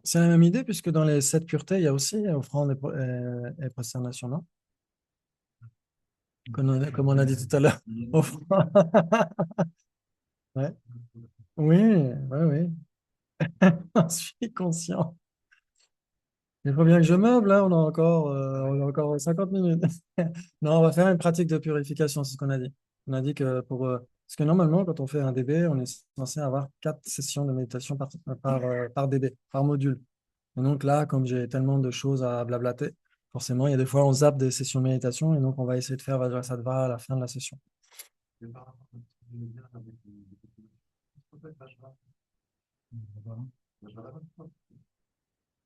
C'est la même idée, puisque dans les 7 puretés, il y a aussi offrande et prosternation, non? Comme on a dit tout à l'heure. Offrande. Ouais. Oui, oui, oui. Je suis conscient. Il faut bien que je meuble, là, on a encore 50 minutes. Non, on va faire une pratique de purification, c'est ce qu'on a dit. On a dit que parce que normalement, quand on fait un DB, on est censé avoir 4 sessions de méditation par DB, par module. Et donc là, comme j'ai tellement de choses à blablater, forcément, il y a des fois, on zappe des sessions de méditation et donc on va essayer de faire Vajrasattva à la fin de la session.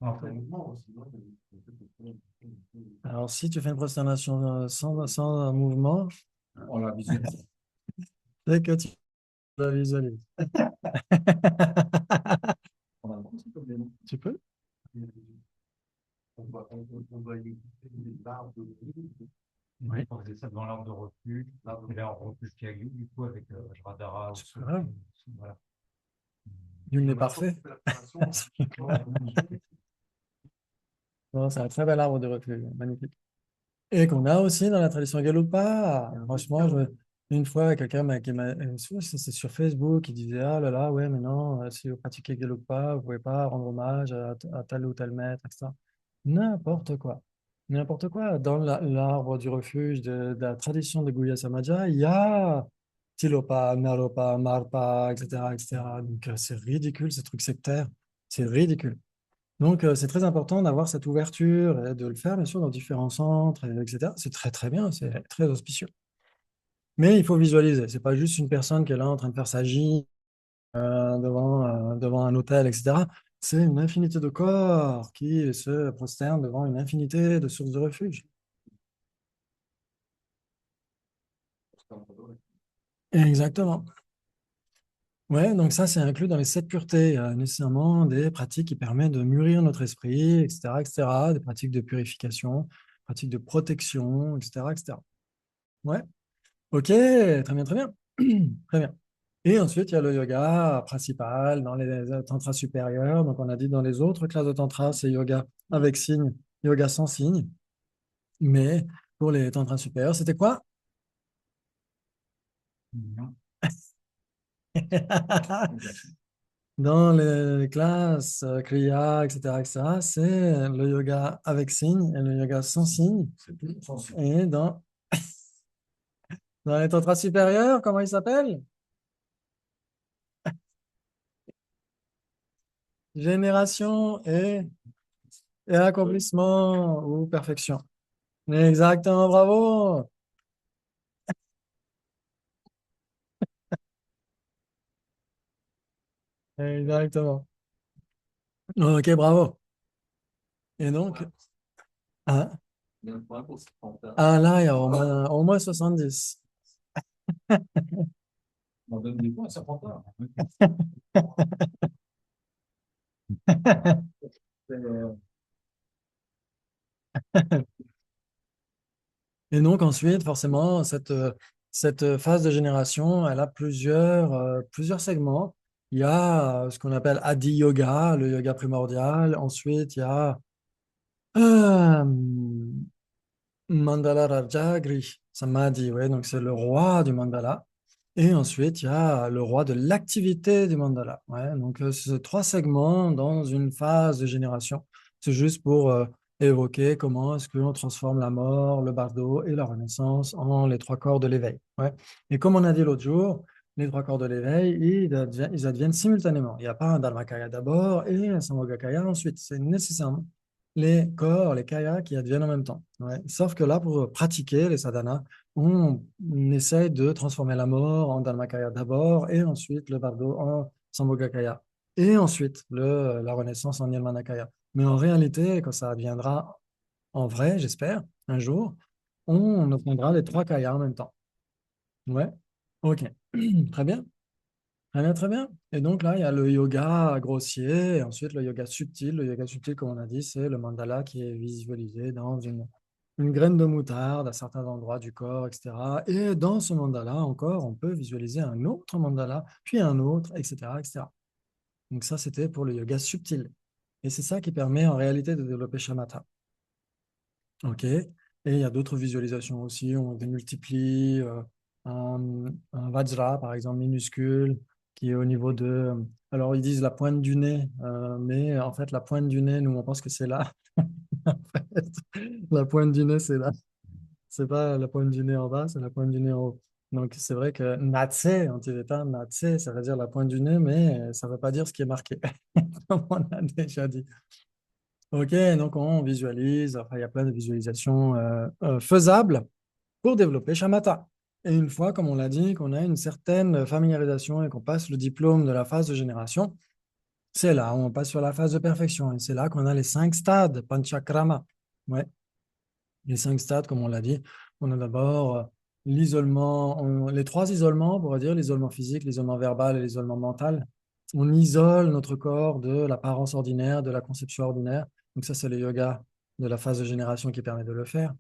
En fait, Alors, si tu fais une prosternation sans mouvement, On l'a visité. c'est que tu la visualises. On a le droit, c'est comme des noms. Tu peux? On va écouter des barbes de Oui. on faisait ça devant l'arbre de refuge, et là, on refuge Kagyu, du coup, avec Vajradhara. C'est pas grave. Voilà. Nul n'est parfait. Non, c'est un très bel arbre de refuge, magnifique. Et qu'on a aussi dans la tradition Gelugpa. Franchement, une fois, quelqu'un c'est sur Facebook, qui disait, ah là là, ouais, mais non, si vous pratiquez Gelugpa, vous pouvez pas rendre hommage à tel ou tel maître, etc. N'importe quoi. N'importe quoi. Dans l'arbre du refuge de la tradition de Guya Samaja, il y a Tilopa, Naropa, Marpa, etc., etc. Donc, c'est ridicule, ces trucs sectaires. C'est ridicule. Donc, c'est très important d'avoir cette ouverture et de le faire, bien sûr, dans différents centres, etc. C'est très, très bien, c'est très auspicieux. Mais il faut visualiser. C'est pas juste une personne qui est là en train de faire sa gîte devant un hôtel, etc. C'est une infinité de corps qui se prosternent devant une infinité de sources de refuge. Exactement. Ouais, donc ça, c'est inclus dans les 7 puretés. Il y a nécessairement des pratiques qui permettent de mûrir notre esprit, etc., etc., des pratiques de purification, pratiques de protection, etc., etc. Ouais, ok, très bien, très bien. Très bien. Et ensuite, il y a le yoga principal dans les tantras supérieurs. Donc, on a dit dans les autres classes de tantra, c'est yoga avec signe, yoga sans signe. Mais pour les tantras supérieurs, c'était quoi? Non. Dans les classes Kriya, etc., c'est le yoga avec signe et le yoga sans signe. Et dans les tantras supérieurs, comment ils s'appellent? Génération et accomplissement ou perfection. Exactement, bravo. Exactement. Ok, bravo. Et donc, ah, Il y a un point pour ce point-là. là, il y a au moins 70. On donne des points, ça prend pas. Euh, Et donc ensuite, forcément, cette phase de génération, elle a plusieurs segments. Il y a ce qu'on appelle Adi Yoga, le yoga primordial. Ensuite, il y a euh, Mandala Rajagri, Samadhi, ouais, donc c'est le roi du mandala. Et ensuite, il y a le roi de l'activité du mandala. Ouais, donc, c'est trois segments dans une phase de génération. C'est juste pour évoquer comment est-ce qu'on transforme la mort, le bardo et la renaissance en les trois corps de l'éveil. Ouais. Et comme on a dit l'autre jour, les trois corps de l'éveil, ils adviennent simultanément. Il n'y a pas un Dharmakaya d'abord et un Samogakaya ensuite. C'est nécessairement les corps, les kayas qui adviennent en même temps. Ouais. Sauf que là, pour pratiquer les sadhanas, on essaye de transformer la mort en Dharmakaya d'abord, et ensuite le bardo en Sambhogakaya, et ensuite la renaissance en Nirmanakaya. Mais en réalité, quand ça adviendra en vrai, j'espère, un jour, on obtiendra les trois kayas en même temps. Ouais, ok, très bien. Très bien, très bien. Et donc là, il y a le yoga grossier, et ensuite le yoga subtil. Le yoga subtil, comme on a dit, c'est le mandala qui est visualisé dans une graine de moutarde à certains endroits du corps, etc. Et dans ce mandala, encore, on peut visualiser un autre mandala, puis un autre, etc., etc. Donc ça, c'était pour le yoga subtil. Et c'est ça qui permet en réalité de développer shamatha. OK. Et il y a d'autres visualisations aussi. On démultiplie un vajra, par exemple, minuscule, qui est au niveau de... Alors, ils disent la pointe du nez, mais en fait, la pointe du nez, nous, on pense que c'est là. En fait, la pointe du nez, c'est là. C'est pas la pointe du nez en bas, c'est la pointe du nez en haut. Donc, c'est vrai que natse, en tibétain, natse, ça veut dire la pointe du nez, mais ça ne veut pas dire ce qui est marqué, comme on a déjà dit. Ok, donc on visualise, enfin, il y a plein de visualisations faisables pour développer Shamatha. Et une fois, comme on l'a dit, qu'on a une certaine familiarisation et qu'on passe le diplôme de la phase de génération, c'est là où on passe sur la phase de perfection. Et c'est là qu'on a les 5 stades, Panchakrama. Ouais, les 5 stades, comme on l'a dit. On a d'abord l'isolement, les 3 isolements, on pourrait dire, l'isolement physique, l'isolement verbal et l'isolement mental. On isole notre corps de l'apparence ordinaire, de la conception ordinaire. Donc ça, c'est le yoga de la phase de génération qui permet de le faire.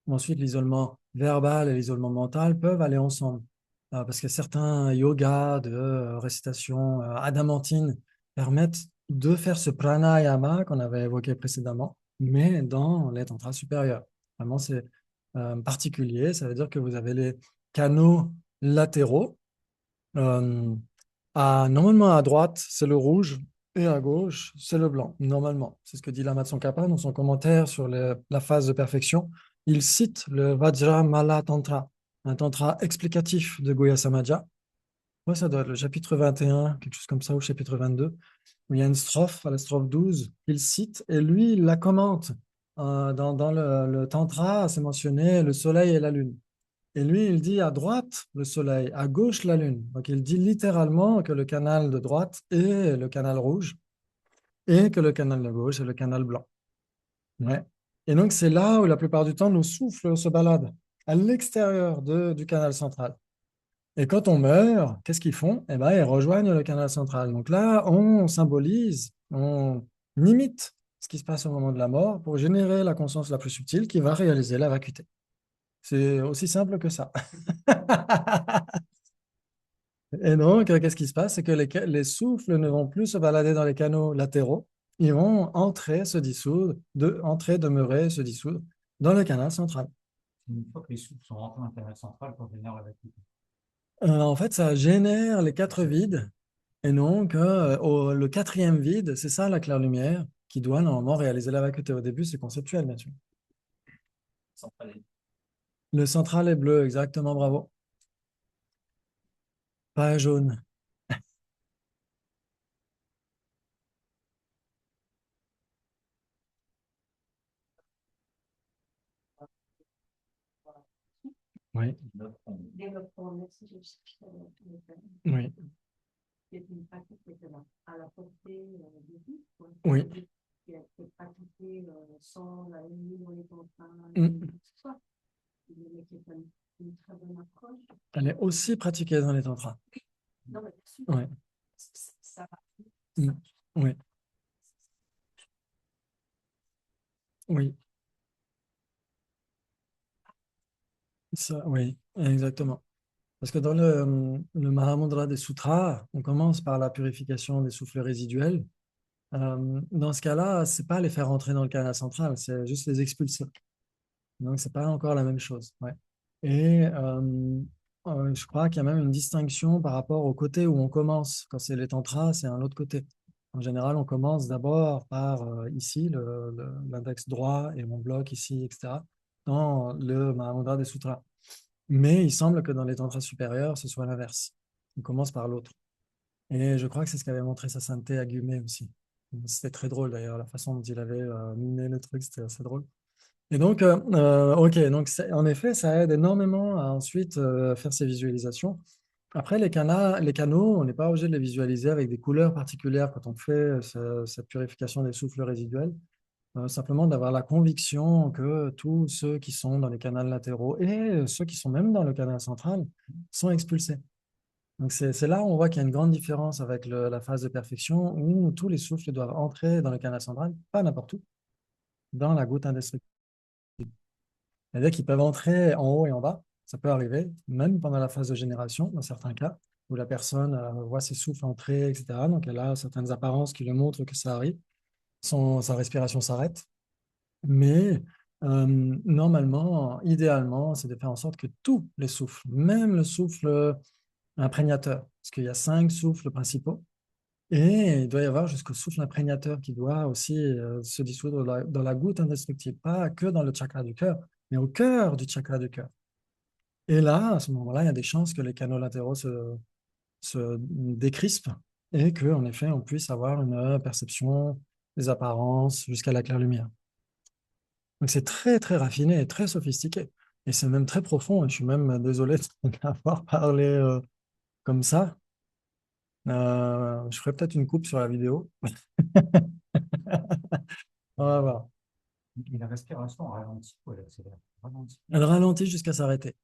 Ensuite, l'isolement verbal et l'isolement mental peuvent aller ensemble. Parce que certains yogas de récitation adamantine permettent de faire ce pranayama qu'on avait évoqué précédemment, mais dans les tantras supérieurs. Vraiment, c'est particulier. Ça veut dire que vous avez les canaux latéraux. Euh, Normalement, à droite, c'est le rouge et à gauche, c'est le blanc. Normalement, c'est ce que dit Lama Tsongkhapa dans son commentaire sur la phase de perfection. Il cite le Vajramala Tantra, un tantra explicatif de Goya Samaja. Ouais, ça doit être le chapitre 21, quelque chose comme ça, ou chapitre 22, où il y a une strophe, à la strophe 12, il cite, et lui, il la commente. Dans le tantra, c'est mentionné le soleil et la lune. Et lui, il dit à droite le soleil, à gauche la lune. Donc il dit littéralement que le canal de droite est le canal rouge et que le canal de gauche est le canal blanc. Ouais. Et donc c'est là où la plupart du temps nos souffles se baladent, à l'extérieur du canal central. Et quand on meurt, qu'est-ce qu'ils font? Eh ben, ils rejoignent le canal central. Donc là, on symbolise, on imite ce qui se passe au moment de la mort pour générer la conscience la plus subtile qui va réaliser la vacuité. C'est aussi simple que ça. Et donc, qu'est-ce qui se passe? C'est que les souffles ne vont plus se balader dans les canaux latéraux. Ils vont entrer, se dissoudre, entrer, demeurer, se dissoudre dans le canal central. Une fois que les souffles sont rentrés dans le canal central pour venir la vacuité. En fait, ça génère les 4 vides. Et donc, le 4e vide, c'est ça la claire-lumière qui doit normalement réaliser la vacuité. Au début, c'est conceptuel, bien sûr. Central. Le central est bleu, exactement, bravo. Pas jaune. Oui, Développement, merci, je sais oui, c'est une pratique qui est à la portée de tous, quoi. oui. Qui a été pratiquée sans la limite dans les contraintes, Mm. tout ça. Mais qui est une très bonne approche. Elle est aussi pratiquée dans les tantras. Non, mais bien sûr, Oui, ça va. mm. Oui, oui, ça, oui, exactement. Parce que dans le Mahamudra des Sutras, on commence par la purification des souffles résiduels. Dans ce cas-là, c'est pas les faire rentrer dans le canal central, c'est juste les expulser. Donc, c'est pas encore la même chose. Ouais. Et je crois qu'il y a même une distinction par rapport au côté où on commence. Quand c'est les tantras, c'est un autre côté. En général, on commence d'abord par ici, l'index droit et mon bloc ici, etc., dans le Mahamudra des Sutras. Mais il semble que dans les tantras supérieurs, ce soit l'inverse. On commence par l'autre. Et je crois que c'est ce qu'avait montré sa sainteté à Gumé aussi. C'était très drôle d'ailleurs, la façon dont il avait miné le truc, c'était assez drôle. Et donc, ok, donc en effet, ça aide énormément à ensuite faire ces visualisations. Après, les canaux, on n'est pas obligé de les visualiser avec des couleurs particulières quand on fait cette purification des souffles résiduels. Simplement d'avoir la conviction que tous ceux qui sont dans les canaux latéraux et ceux qui sont même dans le canal central sont expulsés. Donc, c'est là où on voit qu'il y a une grande différence avec la phase de perfection où tous les souffles doivent entrer dans le canal central, pas n'importe où, dans la goutte indestructible. C'est-à-dire qu'ils peuvent entrer en haut et en bas. Ça peut arriver, même pendant la phase de génération, dans certains cas, où la personne voit ses souffles entrer, etc. Donc, elle a certaines apparences qui lui montrent que ça arrive. Sa respiration s'arrête. Mais normalement, idéalement, c'est de faire en sorte que tous les souffles, même le souffle imprégnateur, parce qu'il y a 5 souffles principaux, et il doit y avoir jusqu'au souffle imprégnateur qui doit aussi se dissoudre dans la goutte indestructible, pas que dans le chakra du cœur, mais au cœur du chakra du cœur. Et là, à ce moment-là, il y a des chances que les canaux latéraux se décrispent et qu'en effet, on puisse avoir une perception des apparences jusqu'à la claire lumière. Donc c'est très, très raffiné et très sophistiqué. Et c'est même très profond. Et je suis même désolé d'avoir parlé comme ça. Je ferai peut-être une coupe sur la vidéo. On va voir. Et la respiration ralentit ou elle accélère? Ralentit. Elle ralentit jusqu'à s'arrêter.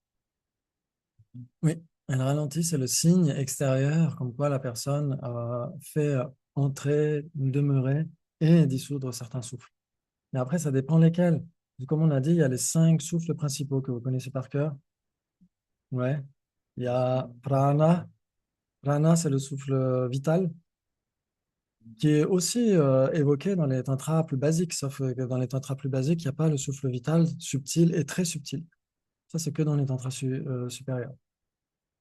Oui, elle ralentit, c'est le signe extérieur comme quoi la personne fait entrer, demeurer et dissoudre certains souffles. Et après, ça dépend lesquels. Comme on a dit, il y a les 5 souffles principaux que vous connaissez par cœur. Ouais. Il y a prana. Prana, c'est le souffle vital qui est aussi évoqué dans les tantras plus basiques, sauf que dans les tantras plus basiques, il n'y a pas le souffle vital subtil et très subtil. Ça, c'est que dans les tantras supérieurs.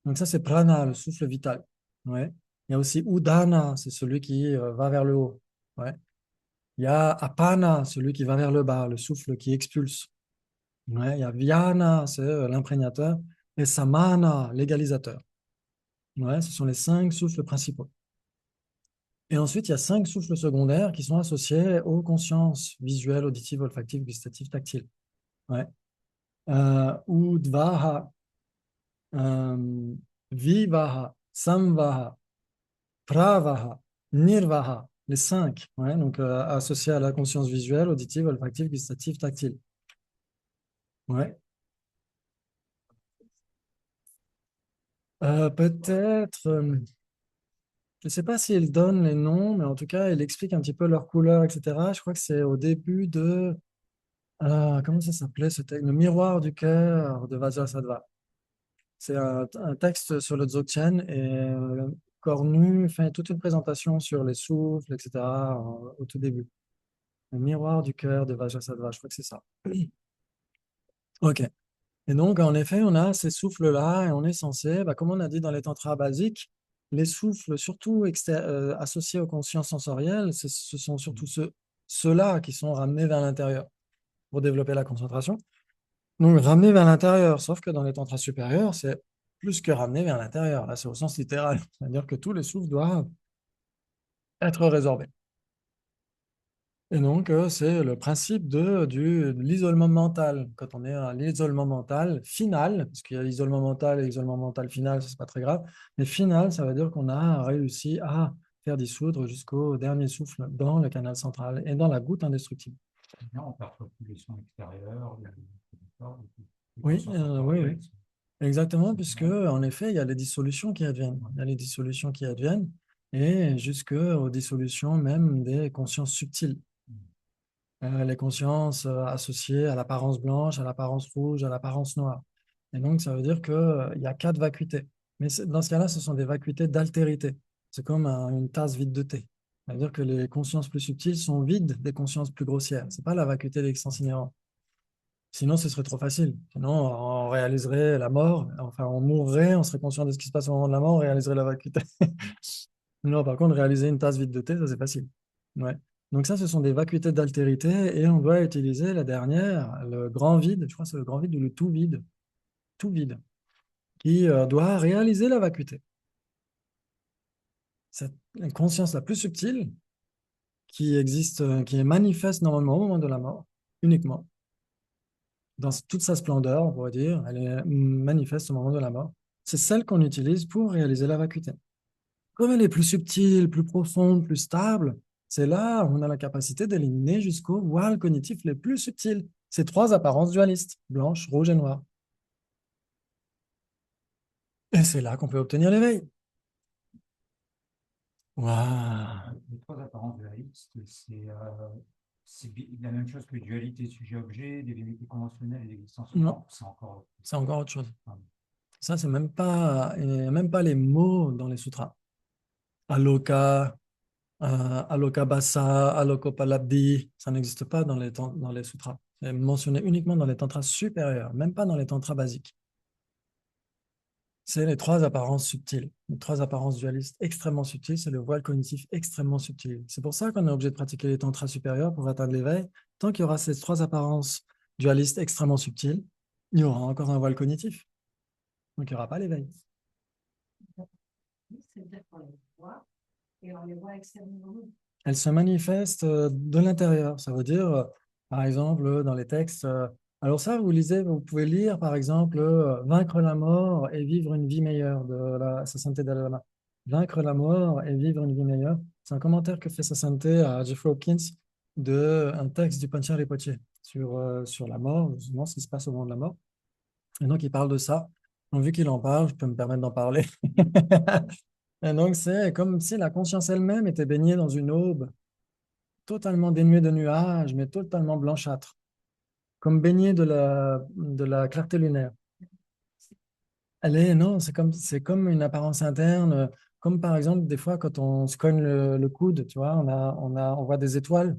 Donc ça, c'est prana, le souffle vital. Ouais. Il y a aussi udana, c'est celui qui va vers le haut. Ouais. Il y a apana, celui qui va vers le bas, le souffle qui expulse. Ouais. Il y a vyana, c'est l'imprégnateur. Et samana, l'égalisateur. Ouais. Ce sont les 5 souffles principaux. Et ensuite, il y a 5 souffles secondaires qui sont associés aux consciences visuelles, auditives, olfactives, gustatives, tactiles. Ouais. Udvaha, euh, Vivaha, Samvaha, Pravaha, Nirvaha, les 5, ouais, donc associés à la conscience visuelle, auditive, olfactive, gustative, tactile. Ouais. Peut-être, je ne sais pas s'il donne les noms, mais en tout cas, il explique un petit peu leur couleur, etc. Je crois que c'est au début de, comment ça s'appelait, c'était le miroir du cœur de Vajrasattva. C'est un texte sur le Dzogchen et Cornu fait toute une présentation sur les souffles, etc. Au tout début. Le miroir du cœur de Vajrasattva, je crois que c'est ça. Ok. Et donc, en effet, on a ces souffles-là et on est censé, comme on a dit dans les tantras basiques, les souffles, surtout associés aux consciences sensorielles, ce sont surtout ceux-là qui sont ramenés vers l'intérieur pour développer la concentration. Donc, ramener vers l'intérieur, sauf que dans les tantras supérieurs, c'est plus que ramener vers l'intérieur. Là, c'est au sens littéral. C'est-à-dire que tous les souffles doivent être résorbés. Et donc, c'est le principe de l'isolement mental. Quand on est à l'isolement mental final, parce qu'il y a l'isolement mental et l'isolement mental final, ça, c'est pas très grave, mais final, ça veut dire qu'on a réussi à faire dissoudre jusqu'au dernier souffle dans le canal central et dans la goutte indestructible. Là, on perçoit plus les sons extérieurs, les Oui, consciences oui, corporelles. oui. Exactement, puisque en effet, il y a les dissolutions qui adviennent. Il y a les dissolutions qui adviennent et jusqu'aux dissolutions même des consciences subtiles. Les consciences associées à l'apparence blanche, à l'apparence rouge, à l'apparence noire. Et donc, ça veut dire qu'il y a quatre vacuités. Mais dans ce cas-là, ce sont des vacuités d'altérité. C'est comme une tasse vide de thé. Ça veut dire que les consciences plus subtiles sont vides des consciences plus grossières. Ce n'est pas la vacuité d'existence inhérente. Sinon, ce serait trop facile. Sinon, on réaliserait la mort. Enfin, on mourrait, on serait conscient de ce qui se passe au moment de la mort, on réaliserait la vacuité. Non, par contre, réaliser une tasse vide de thé, ça, c'est facile. Ouais. Donc ça, ce sont des vacuités d'altérité et on doit utiliser la dernière, le grand vide, je crois que c'est le grand vide ou le tout vide, qui doit réaliser la vacuité. Cette conscience la plus subtile qui existe, qui est manifeste normalement au moment de la mort, uniquement, dans toute sa splendeur, on pourrait dire, elle est manifeste au moment de la mort. C'est celle qu'on utilise pour réaliser la vacuité. Comme elle est plus subtile, plus profonde, plus stable, c'est là où on a la capacité d'éliminer jusqu'aux voiles cognitifs les plus subtils. Ces trois apparences dualistes, blanche, rouge et noire. Et c'est là qu'on peut obtenir l'éveil. Waouh! Les trois apparences dualistes, c'est la même chose que dualité sujet-objet, des vérités conventionnelles et l'existence. Non, c'est encore autre chose. Ça, c'est même pas, il n'y a même pas les mots dans les sutras. Aloka, Alokabasa, Alokopalabdhi, ça n'existe pas dans les sutras. C'est mentionné uniquement dans les tantras supérieurs, même pas dans les tantras basiques. C'est les trois apparences subtiles, les trois apparences dualistes extrêmement subtiles, c'est le voile cognitif extrêmement subtil. C'est pour ça qu'on est obligé de pratiquer les tantras supérieurs pour atteindre l'éveil. Tant qu'il y aura ces trois apparences dualistes extrêmement subtiles, il y aura encore un voile cognitif. Donc il n'y aura pas l'éveil. C'est-à-dire qu'on les voit et on les voit extérieurement. Elle se manifeste de l'intérieur. Ça veut dire, par exemple, dans les textes, alors ça, vous lisez, vous pouvez lire, par exemple, Vaincre la mort et vivre une vie meilleure de la Sasanté Dalai Lama. Vaincre la mort et vivre une vie meilleure. C'est un commentaire que fait Sasanté à Jeffrey Hopkins d'un texte du Panchen Rinpoche sur la mort, justement, ce qui se passe au moment de la mort. Et donc, il parle de ça. Donc, vu qu'il en parle, je peux me permettre d'en parler. Et donc, c'est comme si la conscience elle-même était baignée dans une aube totalement dénuée de nuages, mais totalement blanchâtre, comme baignée de la clarté lunaire. Non, c'est comme une apparence interne, comme par exemple, des fois, quand on se cogne le coude, tu vois, on voit des étoiles,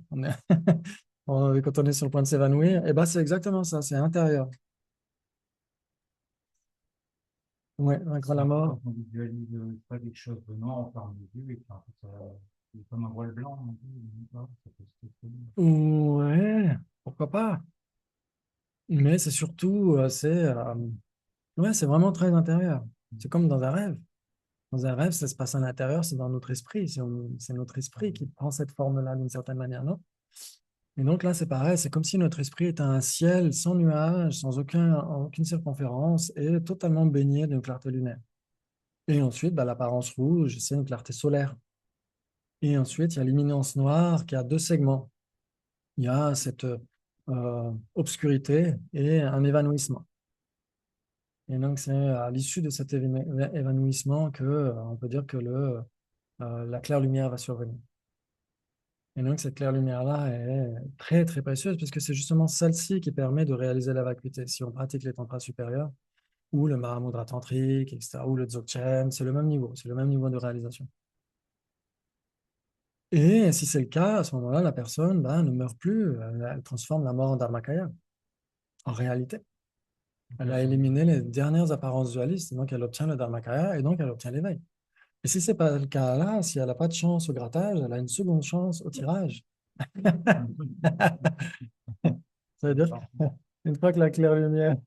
quand on est sur le point de s'évanouir, et ben c'est exactement ça, c'est intérieur. Ouais, vaincre la mort. On visualise pas quelque chose de noir, on ferme les yeux et puis en fait, c'est comme un voile blanc. Ouais, pourquoi pas? Mais c'est surtout, ouais, c'est vraiment très intérieur. C'est comme dans un rêve. Dans un rêve, ça se passe à l'intérieur, c'est dans notre esprit. C'est notre esprit qui prend cette forme-là d'une certaine manière, non? Et donc là, c'est pareil, c'est comme si notre esprit était un ciel sans nuages, sans aucune circonférence et totalement baigné d'une clarté lunaire. Et ensuite, bah, l'apparence rouge, c'est une clarté solaire. Et ensuite, il y a l'imminence noire qui a deux segments. Il y a cette obscurité et un évanouissement. Et donc, c'est à l'issue de cet évanouissement que on peut dire que la claire lumière va survenir. Et donc, cette claire lumière-là est très, très précieuse puisque c'est justement celle-ci qui permet de réaliser la vacuité. Si on pratique les tantras supérieurs ou le Mahamudra tantrique, etc., ou le Dzogchen, c'est le même niveau de réalisation. Et si c'est le cas, à ce moment-là, la personne ne meurt plus, elle transforme la mort en dharmakaya, en réalité. Elle a éliminé les dernières apparences dualistes, donc elle obtient le dharmakaya et donc elle obtient l'éveil. Et si ce n'est pas le cas là, si elle n'a pas de chance au grattage, elle a une seconde chance au tirage. Ça veut dire qu'une fois que la claire lumière,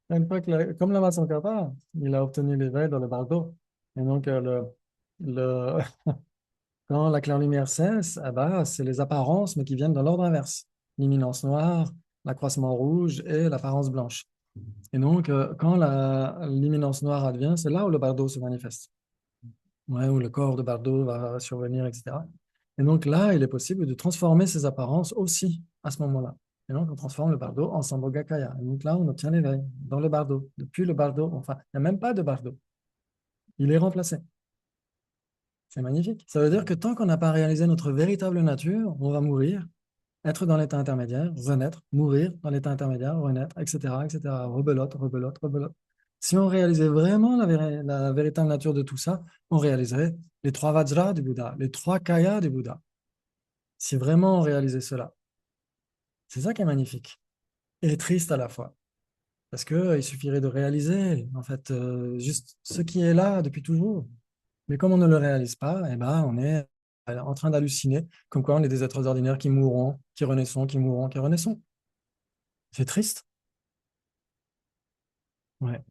comme la Tsongkhapa, il a obtenu l'éveil dans le bardo. Et donc, le, Quand la claire lumière cesse, eh ben, c'est les apparences, mais qui viennent dans l'ordre inverse. L'imminence noire, l'accroissement rouge et l'apparence blanche. Et donc, quand l'imminence noire advient, c'est là où le bardo se manifeste. Ouais, où le corps de bardo va survenir, etc. Et donc là, il est possible de transformer ces apparences aussi à ce moment-là. Et donc, on transforme le bardo en Sambhogakaya. Et donc là, on obtient l'éveil dans le bardo. Depuis le bardo, enfin, il n'y a même pas de bardo. Il est remplacé. C'est magnifique. Ça veut dire que tant qu'on n'a pas réalisé notre véritable nature, on va mourir, être dans l'état intermédiaire, renaître, mourir dans l'état intermédiaire, renaître, etc., etc. Rebelote, rebelote, rebelote. Si on réalisait vraiment la véritable nature de tout ça, on réaliserait les trois vajras du Bouddha, les trois kayas du Bouddha. Si vraiment on réalisait cela. C'est ça qui est magnifique et triste à la fois. Parce qu'il suffirait de réaliser, en fait, juste ce qui est là depuis toujours. Mais comme on ne le réalise pas, eh ben, on est en train d'halluciner, comme quoi on est des êtres ordinaires qui mourront, qui renaissons, qui mourront, qui renaissons. C'est triste. Ouais.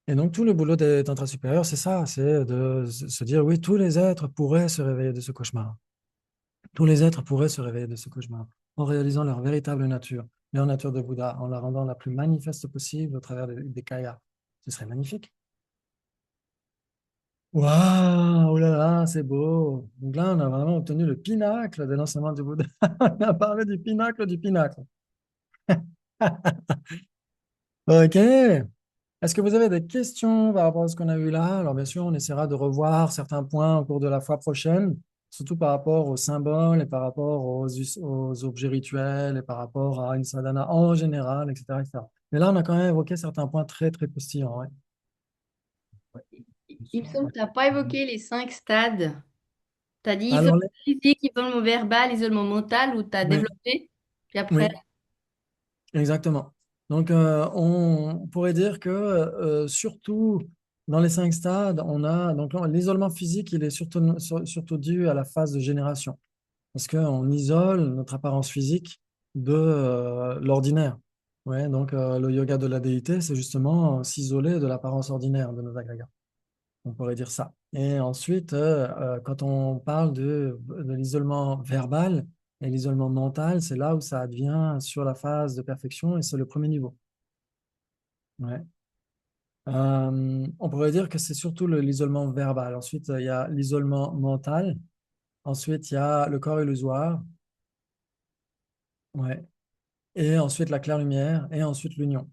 Et donc, tout le boulot des tantras supérieurs, c'est ça, c'est de se dire, oui, tous les êtres pourraient se réveiller de ce cauchemar. Tous les êtres pourraient se réveiller de ce cauchemar en réalisant leur véritable nature, leur nature de Bouddha, en la rendant la plus manifeste possible au travers des kayas. Ce serait magnifique. Waouh, oh là là, c'est beau. Donc là, on a vraiment obtenu le pinacle de l'enseignement du Bouddha. On a parlé du pinacle du pinacle. Ok. Est-ce que vous avez des questions par rapport à ce qu'on a vu là? Alors, bien sûr, on essaiera de revoir certains points au cours de la fois prochaine, surtout par rapport aux symboles et par rapport aux objets rituels et par rapport à une sadhana en général, etc., etc. Mais là, on a quand même évoqué certains points très, très postillants. Ouais. Il me semble que tu n'as pas évoqué les 5 stades. Tu as dit Alors, isolement physique, isolement verbal, isolement mental, ou tu as oui, développé. Puis après, oui. Exactement. Donc, on pourrait dire que surtout dans les 5 stades, on a donc l'isolement physique, il est surtout dû à la phase de génération, parce qu'on isole notre apparence physique de l'ordinaire. Ouais, donc, le yoga de la déité, c'est justement s'isoler de l'apparence ordinaire de nos agrégats. On pourrait dire ça. Et ensuite, quand on parle de l'isolement verbal et l'isolement mental, c'est là où ça advient sur la phase de perfection et c'est le premier niveau. Ouais. On pourrait dire que c'est surtout l'isolement verbal. Ensuite, il y a l'isolement mental. Ensuite, il y a le corps illusoire. Ouais. Et ensuite, la claire lumière. Et ensuite, l'union.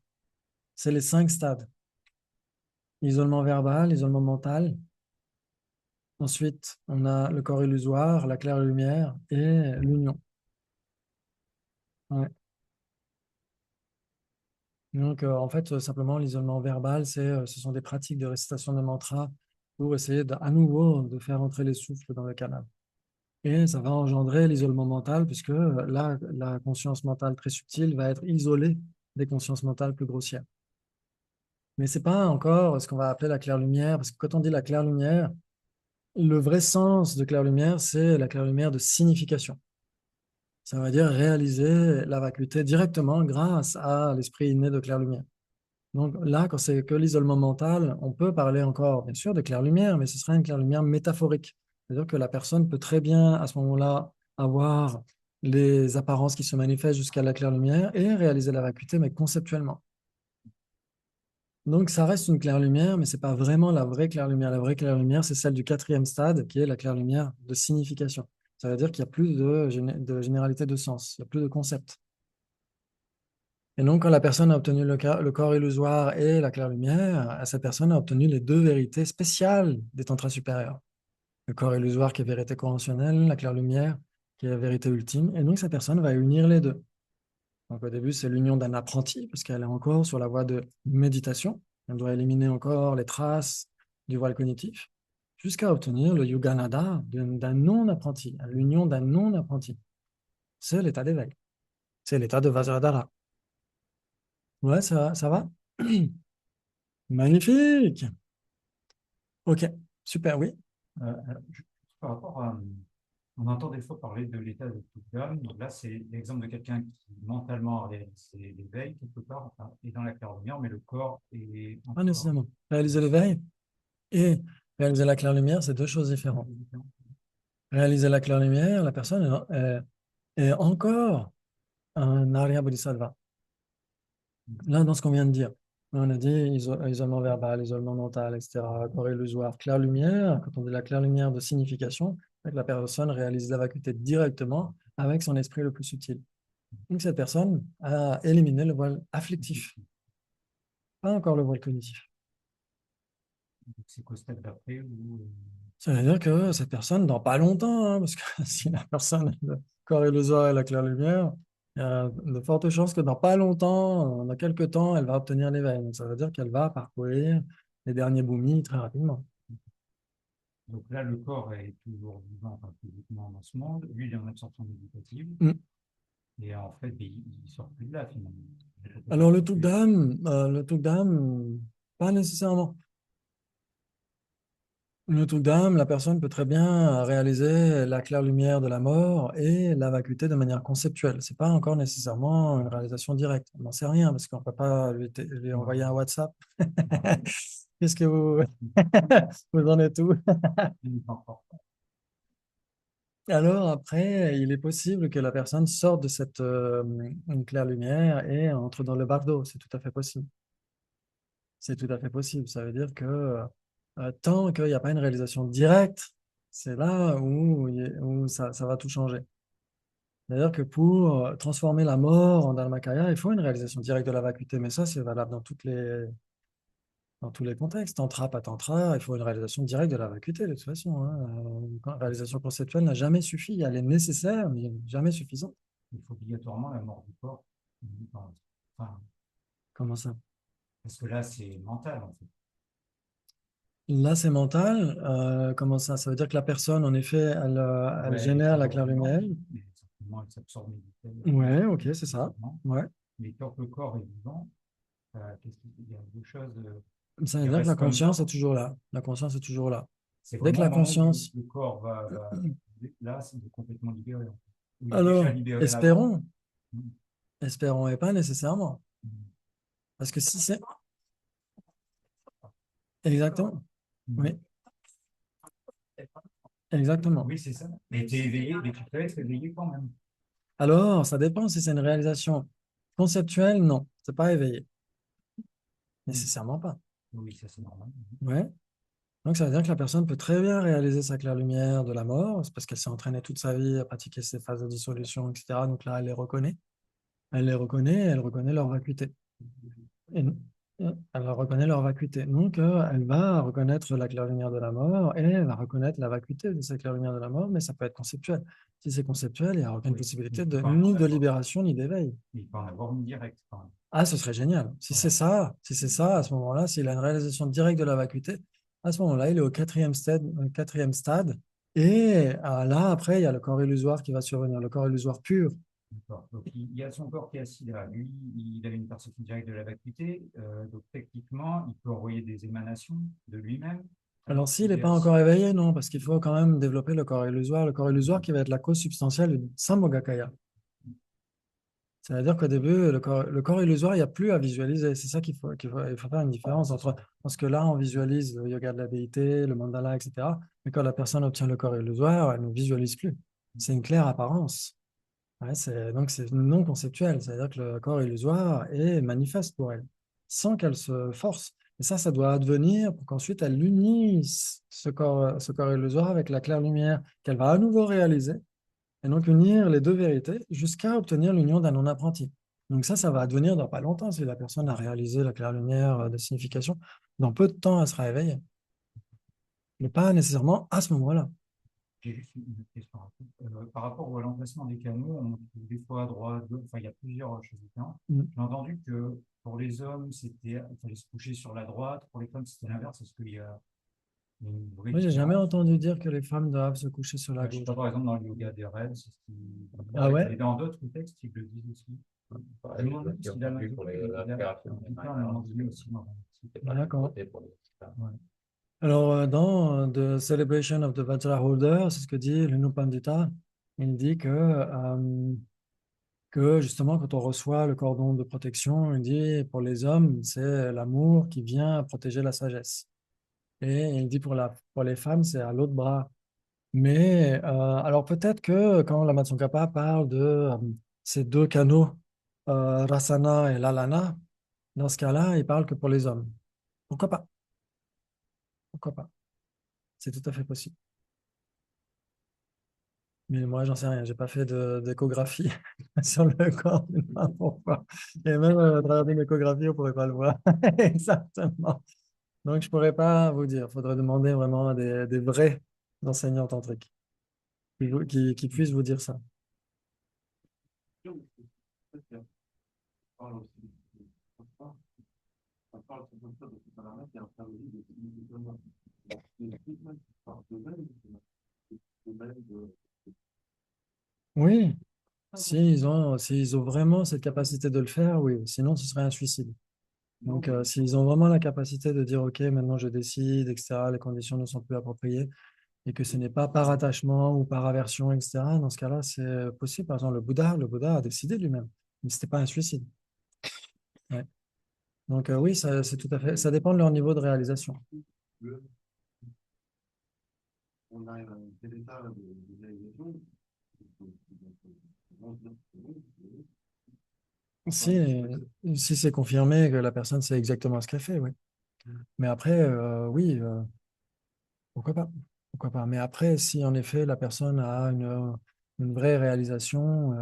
C'est les 5 stades. L'isolement verbal, l'isolement mental. Ensuite, on a le corps illusoire, la claire lumière et l'union. Ouais. Donc, en fait, simplement, l'isolement verbal, ce sont des pratiques de récitation de mantras pour essayer à nouveau de faire entrer les souffles dans le canal. Et ça va engendrer l'isolement mental, puisque là, la conscience mentale très subtile va être isolée des consciences mentales plus grossières. Mais ce n'est pas encore ce qu'on va appeler la claire lumière, parce que quand on dit la claire lumière, le vrai sens de claire lumière, c'est la claire lumière de signification. Ça veut dire réaliser la vacuité directement grâce à l'esprit inné de claire lumière. Donc là, quand c'est que l'isolement mental, on peut parler encore, bien sûr, de clair-lumière, mais ce sera une clair-lumière métaphorique. C'est-à-dire que la personne peut très bien, à ce moment-là, avoir les apparences qui se manifestent jusqu'à la clair-lumière et réaliser la vacuité, mais conceptuellement. Donc ça reste une clair-lumière, mais ce n'est pas vraiment la vraie clair-lumière. La vraie clair-lumière, c'est celle du 4e stade, qui est la clair-lumière de signification. Ça veut dire qu'il n'y a plus de généralité de sens, il n'y a plus de concept. Et donc, quand la personne a obtenu le corps illusoire et la claire lumière, cette personne a obtenu les deux vérités spéciales des tantras supérieurs. Le corps illusoire qui est vérité conventionnelle, la claire lumière qui est la vérité ultime. Et donc, cette personne va unir les deux. Donc, au début, c'est l'union d'un apprenti, parce qu'elle est encore sur la voie de méditation. Elle doit éliminer encore les traces du voile cognitif, jusqu'à obtenir le yuganada d'un non-apprenti, l'union d'un non-apprenti. C'est l'état d'éveil. C'est l'état de Vajradhara. Ouais, ça va? Magnifique. Ok, super, oui. Juste par rapport à, on entend des fois parler de l'état de toute l'âme. Donc là, c'est l'exemple de quelqu'un qui mentalement réalise l'éveil quelque part, enfin, est dans la claire lumière, mais le corps est Pas encore. nécessairement. Réaliser l'éveil et Réaliser la claire lumière, c'est deux choses différentes. Réaliser la claire lumière, la personne est encore un Arya Bodhisattva. Là, dans ce qu'on vient de dire, on a dit isolement verbal, isolement mental, etc., corps illusoire, claire lumière. Quand on dit la claire lumière de signification, c'est que la personne réalise la vacuité directement avec son esprit le plus subtil. Donc, cette personne a éliminé le voile afflictif, pas encore le voile cognitif. Donc, c'est qu'au stade d'après où Ça veut dire que cette personne, dans pas longtemps, hein, parce que si la personne a le corps illusoire et la claire lumière, il y a de fortes chances que dans pas longtemps, dans quelques temps, elle va obtenir l'éveil. Donc, ça veut dire qu'elle va parcourir les derniers bhoumis très rapidement. donc là, le corps est toujours vivant, enfin, physiquement dans ce monde. Lui, il est en absorption méditative. Mm. Et en fait, il sort plus de là, finalement. Alors, le truc d'âme, pas nécessairement. Le truc d'âme, la personne peut très bien réaliser la claire lumière de la mort et la vacuité de manière conceptuelle. C'est pas encore nécessairement une réalisation directe. On n'en sait rien parce qu'on ne peut pas lui envoyer un WhatsApp. Qu'est-ce que vous, vous en êtes où? Alors après, il est possible que la personne sorte de cette claire lumière et entre dans le bardo. C'est tout à fait possible. C'est tout à fait possible. Ça veut dire que tant qu'il n'y a pas une réalisation directe, c'est là où ça va tout changer. C'est-à-dire que pour transformer la mort en Dharmakaya, il faut une réalisation directe de la vacuité. Mais ça, c'est valable dans tous les contextes. Tantra, pas tantra, il faut une réalisation directe de la vacuité, de toute façon. Hein. Une réalisation conceptuelle n'a jamais suffi. Elle est nécessaire, mais jamais suffisante. Il faut obligatoirement la mort du corps. Enfin, Comment ça? parce que là, c'est mental, en fait. Là, c'est mental. Comment ça? Ça veut dire que la personne, en effet, elle Ouais, génère la toujours claire vivant, lumière. mais certainement, elle s'absorbe méditativement. Ouais, ok, c'est ça. Ouais. Mais tant que le corps est vivant, il y a deux choses. Ça veut Il dire que la reste comme conscience ça. est toujours là. La conscience est toujours là. C'est Dès que vraiment la au moment où conscience. le corps là, c'est complètement libéré, en fait. Où il est déjà Alors, libéré là-bas. espérons. Espérons et pas nécessairement. Parce que si c'est. Exactement. Oui, exactement. Oui, c'est ça. Mais tu es éveillé, mais tu peux être éveillé quand même. Alors, ça dépend si c'est une réalisation conceptuelle, non. C'est pas éveillé. Nécessairement pas. Oui, ça c'est normal. Ouais. Donc, ça veut dire que la personne peut très bien réaliser sa claire lumière de la mort, c'est parce qu'elle s'est entraînée toute sa vie à pratiquer ces phases de dissolution, etc. Donc là, elle les reconnaît. Elle reconnaît leur vacuité. Et, elle reconnaît leur vacuité. Donc, elle va reconnaître la claire lumière de la mort et elle va reconnaître la vacuité de cette claire lumière de la mort, mais ça peut être conceptuel. Si c'est conceptuel, il n'y a aucune possibilité ni de libération ni d'éveil. Il peut en avoir une directe quand même. Ah, ce serait génial. Si c'est ça, à ce moment-là, s'il a une réalisation directe de la vacuité, à ce moment-là, il est au quatrième stade. Et là, après, il y a le corps illusoire qui va survenir, le corps illusoire pur. D'accord. Donc il y a son corps qui est assis là. Lui, il a une perception directe de la vacuité. Donc techniquement, il peut envoyer des émanations de lui-même. Alors, s'il n'est pas encore éveillé, non, parce qu'il faut quand même développer le corps illusoire qui va être la cause substantielle du Sambhogakaya. C'est-à-dire qu'au début, le corps illusoire, il n'y a plus à visualiser. C'est ça il faut faire une différence entre, parce que là, on visualise le yoga de la déité, le mandala, etc. Mais quand la personne obtient le corps illusoire, elle ne visualise plus. C'est une claire apparence. Ouais, donc, c'est non conceptuel. C'est-à-dire que le corps illusoire est manifeste pour elle, sans qu'elle se force. Et ça doit advenir pour qu'ensuite elle unisse ce corps illusoire avec la claire lumière qu'elle va à nouveau réaliser et donc unir les deux vérités jusqu'à obtenir l'union d'un non-apprenti. Donc ça va advenir dans pas longtemps si la personne a réalisé la claire lumière de signification. Dans peu de temps, elle sera éveillée. Mais pas nécessairement à ce moment-là. J'ai juste une question rapide. Par rapport à l'emplacement des canaux, on trouve des fois à droite, enfin il y a plusieurs choses différentes. J'ai entendu que pour les hommes, il fallait se coucher sur la droite, pour les femmes, c'était l'inverse. Est-ce qu'il y a une vraie Moi, j'ai jamais différence? entendu dire que les femmes doivent se coucher sur la Je sais gauche. pas, par exemple, dans le yoga des rêves, c'est ce qui... Ah ouais? Et dans d'autres textes, ils le disent aussi. Je me demande si la majorité, pour la création des à un moment donné aussi dans un D'accord. pour les- Ouais. Alors, dans The Celebration of the Vajraholder, c'est ce que dit le Nupandita. Il dit que justement, quand on reçoit le cordon de protection, il dit pour les hommes, c'est l'amour qui vient protéger la sagesse. Et il dit pour les femmes, c'est à l'autre bras. Mais alors peut-être que quand la Tsongkhapa parle de ces deux canaux, Rasana et Lalana, dans ce cas-là, il parle que pour les hommes. Pourquoi pas? Pourquoi pas? C'est tout à fait possible. Mais moi, j'en sais rien. J'ai pas fait d'échographie sur le corps d'une femme. Pourquoi? Et même à travers une échographie, on pourrait pas le voir. Exactement. Donc, je pourrais pas vous dire. Il faudrait demander vraiment à des vrais enseignants tantriques qui puissent vous dire ça. Oui, s'ils ont vraiment cette capacité de le faire, oui. Sinon, ce serait un suicide. Donc, s'ils ont vraiment la capacité de dire, OK, maintenant je décide, etc., les conditions ne sont plus appropriées, et que ce n'est pas par attachement ou par aversion, etc., dans ce cas-là, c'est possible. Par exemple, le Bouddha a décidé lui-même, mais ce n'était pas un suicide. Ouais. Donc, oui, c'est tout à fait, ça dépend de leur niveau de réalisation. On arrive à quel état de réalisation? Si c'est confirmé que la personne sait exactement ce qu'elle fait, oui. Mais après, oui, pourquoi pas? Pourquoi pas? Mais après, si en effet la personne a une vraie réalisation,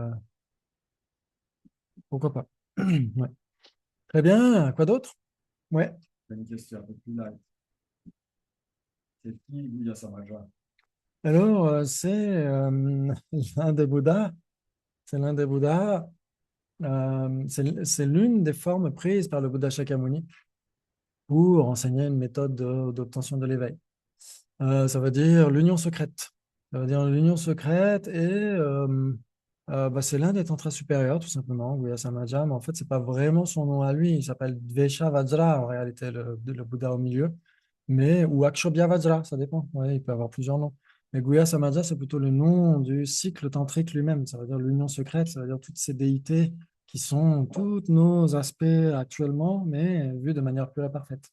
pourquoi pas? Ouais. Très bien. Quoi d'autre? Ouais. Une question un peu plus light. C'est qui Guya Samaja? Alors, c'est l'un des Bouddhas. C'est l'un des Bouddhas. C'est l'une des formes prises par le Bouddha Shakyamuni pour enseigner une méthode d'obtention de l'éveil. Ça veut dire l'union secrète. Ça veut dire l'union secrète et bah, c'est l'un des tantras supérieurs, tout simplement, Guya Samaja, mais en fait, c'est pas vraiment son nom à lui. Il s'appelle Dvesha Vajra, en réalité, le Bouddha au milieu, ou Akshobhya Vajra, ça dépend. Ouais, il peut avoir plusieurs noms. Mais Guya Samaja, c'est plutôt le nom du cycle tantrique lui-même. Ça veut dire l'union secrète, ça veut dire toutes ces déités qui sont tous nos aspects actuellement, mais vus de manière plus parfaite.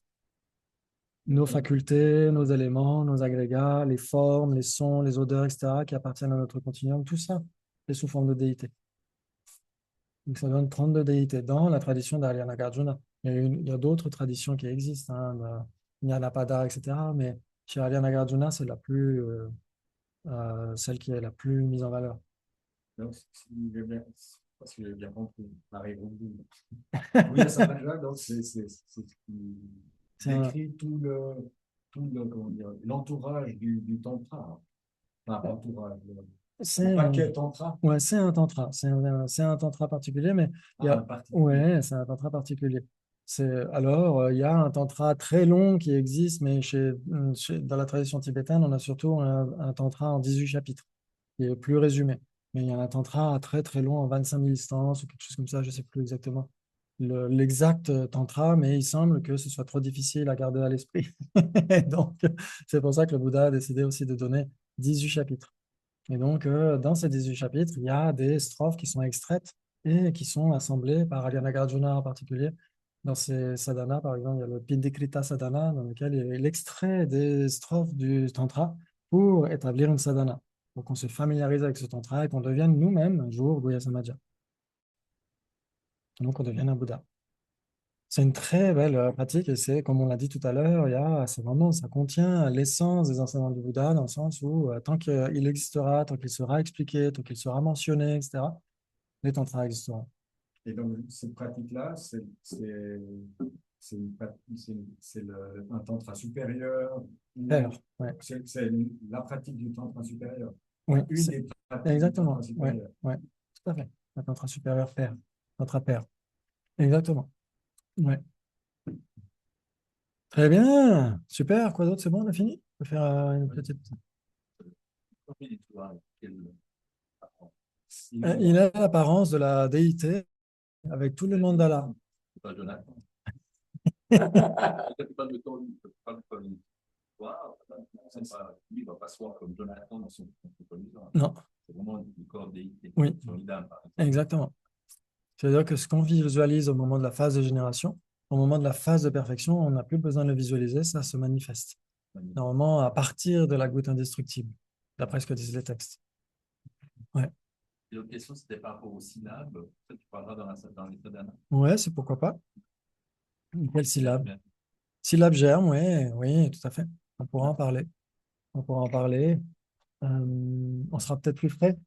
Nos facultés, nos éléments, nos agrégats, les formes, les sons, les odeurs, etc., qui appartiennent à notre continuum, tout ça est sous forme de déité. Donc ça donne 32 déités dans la tradition d'Arya Nagarjuna. Il y a d'autres traditions qui existent, hein, Nyanapada, etc., mais chez Arya Nagarjuna, c'est celle qui est la plus mise en valeur. Donc, parce que j'ai bien compris, Marie Roubou. Guya Samaja, donc c'est ce qui décrit tout comment dire, l'entourage du tantra. Enfin, l'entourage. C'est paquet tantra. Ouais, c'est un tantra. C'est un tantra particulier, mais ouais, c'est un tantra particulier. Alors, il y a un tantra très long qui existe, mais dans la tradition tibétaine, on a surtout un tantra en 18 chapitres, qui est plus résumé. Mais il y a un tantra très très long en 25 000 stances ou quelque chose comme ça, je ne sais plus exactement l'exact tantra, mais il semble que ce soit trop difficile à garder à l'esprit. Donc, c'est pour ça que le Bouddha a décidé aussi de donner 18 chapitres. Et donc, dans ces 18 chapitres, il y a des strophes qui sont extraites et qui sont assemblées par Arya Nagarjuna en particulier. Dans ces sadhanas, par exemple, il y a le Pindikrita Sadhana, dans lequel il extrait des strophes du Tantra pour établir une sadhana. Pour qu'on se familiarise avec ce Tantra et qu'on devienne nous-mêmes un jour Guya Samaja. Donc, on devienne un Bouddha. C'est une très belle pratique et c'est, comme on l'a dit tout à l'heure, ça contient l'essence des enseignements du Bouddha dans le sens où tant qu'il existera, tant qu'il sera expliqué, tant qu'il sera mentionné, etc., les tantras existeront. Et donc, cette pratique-là, c'est un tantra supérieur. Ouais. C'est la pratique du tantra supérieur. Oui, une des pratiques exactement. Du tantra supérieur. Ouais, tout à fait. Un tantra supérieur pair, tantra pair. Exactement. Ouais. Très bien, super. Quoi d'autre? C'est bon, on a fini? On peut faire une petite. Il a l'apparence de la déité avec tout le mandala. C'est pas Jonathan. Lui, il ne va pas se voir comme Jonathan dans son communisant. Non. C'est vraiment du corps déité. Oui. Son idame, par exemple. Exactement. C'est-à-dire que ce qu'on visualise au moment de la phase de génération, au moment de la phase de perfection, on n'a plus besoin de le visualiser, ça se manifeste. Normalement, à partir de la goutte indestructible, d'après ce que disent les textes. Ouais, Et l'autre question, c'était par rapport aux syllabes. Ça, tu parleras dans les sadhanas. ouais, c'est pourquoi pas. Quelle syllabe? Bien. Syllabe germe, ouais, oui, tout à fait. On pourra en parler. On pourra en parler. On sera peut-être plus frais.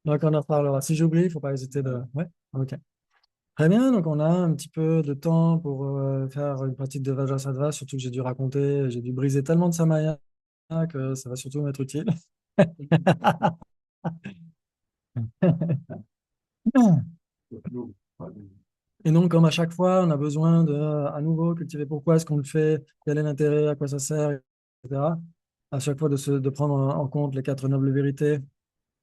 Donc, on en reparlera. Si j'oublie, il ne faut pas hésiter de. Ouais, ok. Très bien. Donc, on a un petit peu de temps pour faire une pratique de Vajrasattva, surtout que j'ai dû raconter, j'ai dû briser tellement de samaya que ça va surtout m'être utile. Et donc, comme à chaque fois, on a besoin de, à nouveau, cultiver pourquoi est-ce qu'on le fait, quel est l'intérêt, à quoi ça sert, etc. À chaque fois, de prendre en compte les quatre nobles vérités,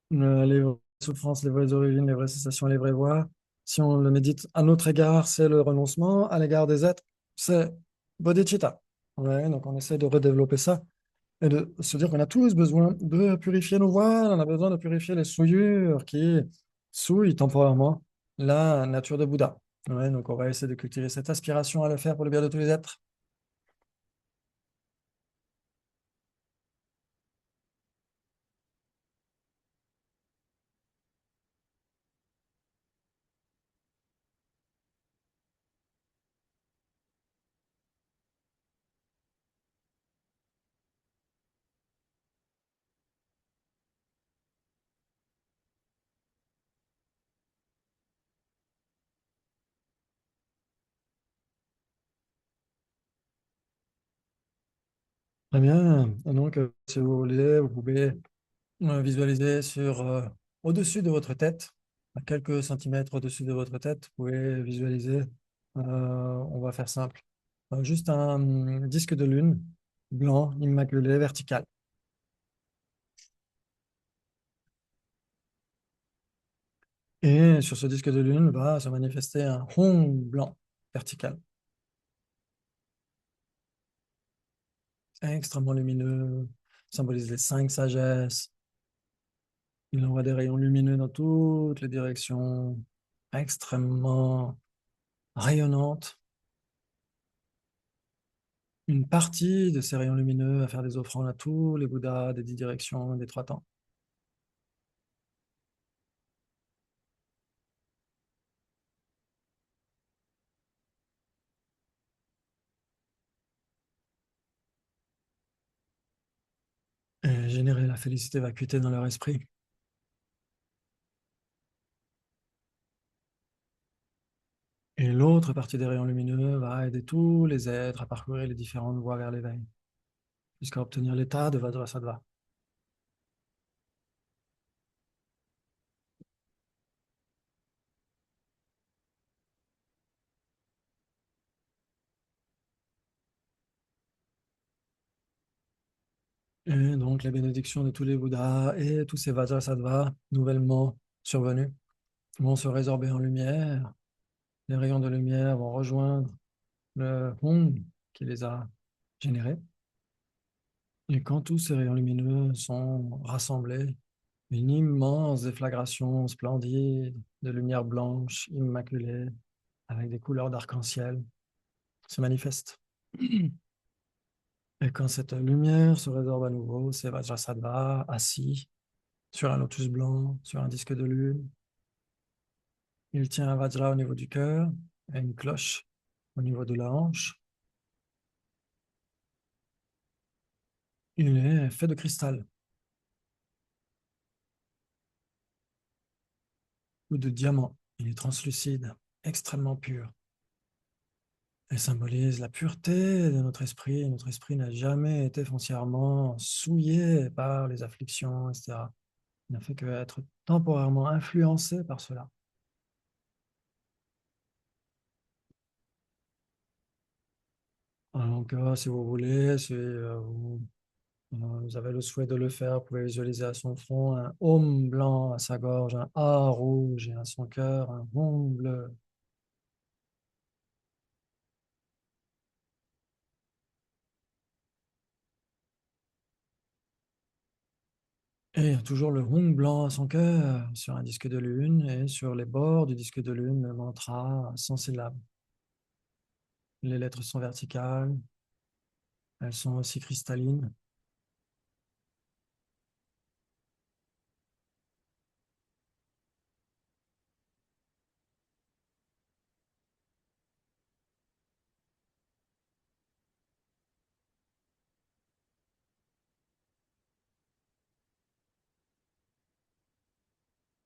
les vraies souffrances, les vraies origines, les vraies cessations, les vraies voies. Si on le médite à notre égard, c'est le renoncement. À l'égard des êtres, c'est bodhicitta. Ouais, donc, on essaie de redévelopper ça et de se dire qu'on a tous besoin de purifier nos voiles, on a besoin de purifier les souillures qui souillent temporairement la nature de Bouddha. Ouais, donc on va essayer de cultiver cette aspiration à le faire pour le bien de tous les êtres. Très bien. Et donc, si vous voulez, vous pouvez visualiser au-dessus de votre tête, à quelques centimètres au-dessus de votre tête, vous pouvez visualiser, on va faire simple, juste un disque de lune blanc, immaculé, vertical. Et sur ce disque de lune va se manifester un rond blanc vertical, extrêmement lumineux, symbolise les cinq sagesses. Il envoie des rayons lumineux dans toutes les directions, extrêmement rayonnantes. Une partie de ces rayons lumineux va faire des offrandes à tous les Bouddhas des 10 directions, des 3 temps. Et générer la félicité vacuité dans leur esprit. Et l'autre partie des rayons lumineux va aider tous les êtres à parcourir les différentes voies vers l'éveil, jusqu'à obtenir l'état de Vajrasattva. Et donc, les bénédictions de tous les Bouddhas et tous ces Vajrasattva nouvellement survenus vont se résorber en lumière. Les rayons de lumière vont rejoindre le Hum qui les a générés. Et quand tous ces rayons lumineux sont rassemblés, une immense déflagration splendide de lumière blanche, immaculée, avec des couleurs d'arc-en-ciel, se manifeste. Et quand cette lumière se résorbe à nouveau, c'est Vajrasattva assis sur un lotus blanc, sur un disque de lune. Il tient un Vajra au niveau du cœur et une cloche au niveau de la hanche. Il est fait de cristal ou de diamant. Il est translucide, extrêmement pur. Elle symbolise la pureté de notre esprit. Notre esprit n'a jamais été foncièrement souillé par les afflictions, etc. Il n'a fait qu'être temporairement influencé par cela. Donc, si vous voulez, si vous avez le souhait de le faire, vous pouvez visualiser à son front un Om blanc, à sa gorge un A rouge et à son cœur un Om bleu. Et toujours le Om blanc à son cœur sur un disque de lune et sur les bords du disque de lune, le mantra sans syllabes. Les lettres sont verticales Elles sont aussi cristallines.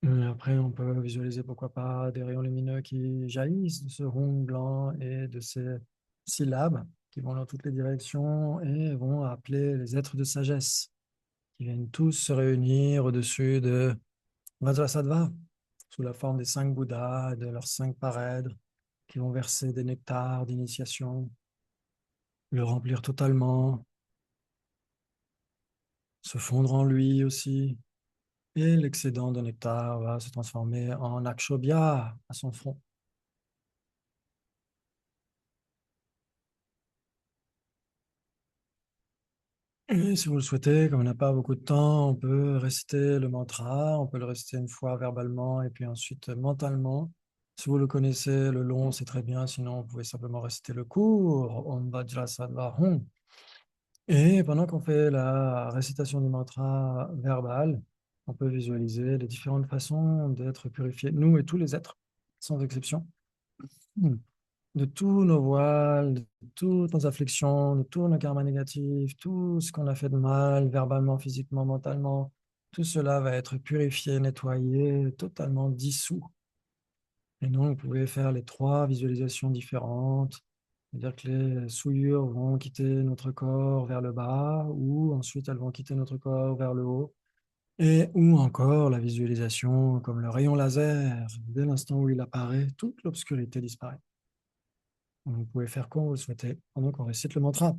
Et après, on peut visualiser, pourquoi pas, des rayons lumineux qui jaillissent de ce rond blanc et de ces syllabes qui vont dans toutes les directions et vont appeler les êtres de sagesse qui viennent tous se réunir au-dessus de Vajrasattva sous la forme des 5 Bouddhas et de leurs 5 parèdres qui vont verser des nectars d'initiation, le remplir totalement, se fondre en lui aussi. Et l'excédent de nectar va se transformer en akshobhya à son front. Et si vous le souhaitez, comme on n'a pas beaucoup de temps, on peut réciter le mantra, on peut le réciter une fois verbalement et puis ensuite mentalement. Si vous le connaissez, le long, c'est très bien. Sinon, vous pouvez simplement réciter le court, Om Vajrasattva Hum. Et pendant qu'on fait la récitation du mantra verbal, on peut visualiser les différentes façons d'être purifiés, nous et tous les êtres, sans exception, de tous nos voiles, de toutes nos afflictions, de tous nos karmas négatifs, tout ce qu'on a fait de mal, verbalement, physiquement, mentalement. Tout cela va être purifié, nettoyé, totalement dissous. Et donc, vous pouvez faire les 3 visualisations différentes. C'est-à-dire que les souillures vont quitter notre corps vers le bas, ou ensuite elles vont quitter notre corps vers le haut. Et ou encore la visualisation comme le rayon laser, dès l'instant où il apparaît, toute l'obscurité disparaît. Donc, vous pouvez faire comme vous le souhaitez pendant qu'on récite le mantra.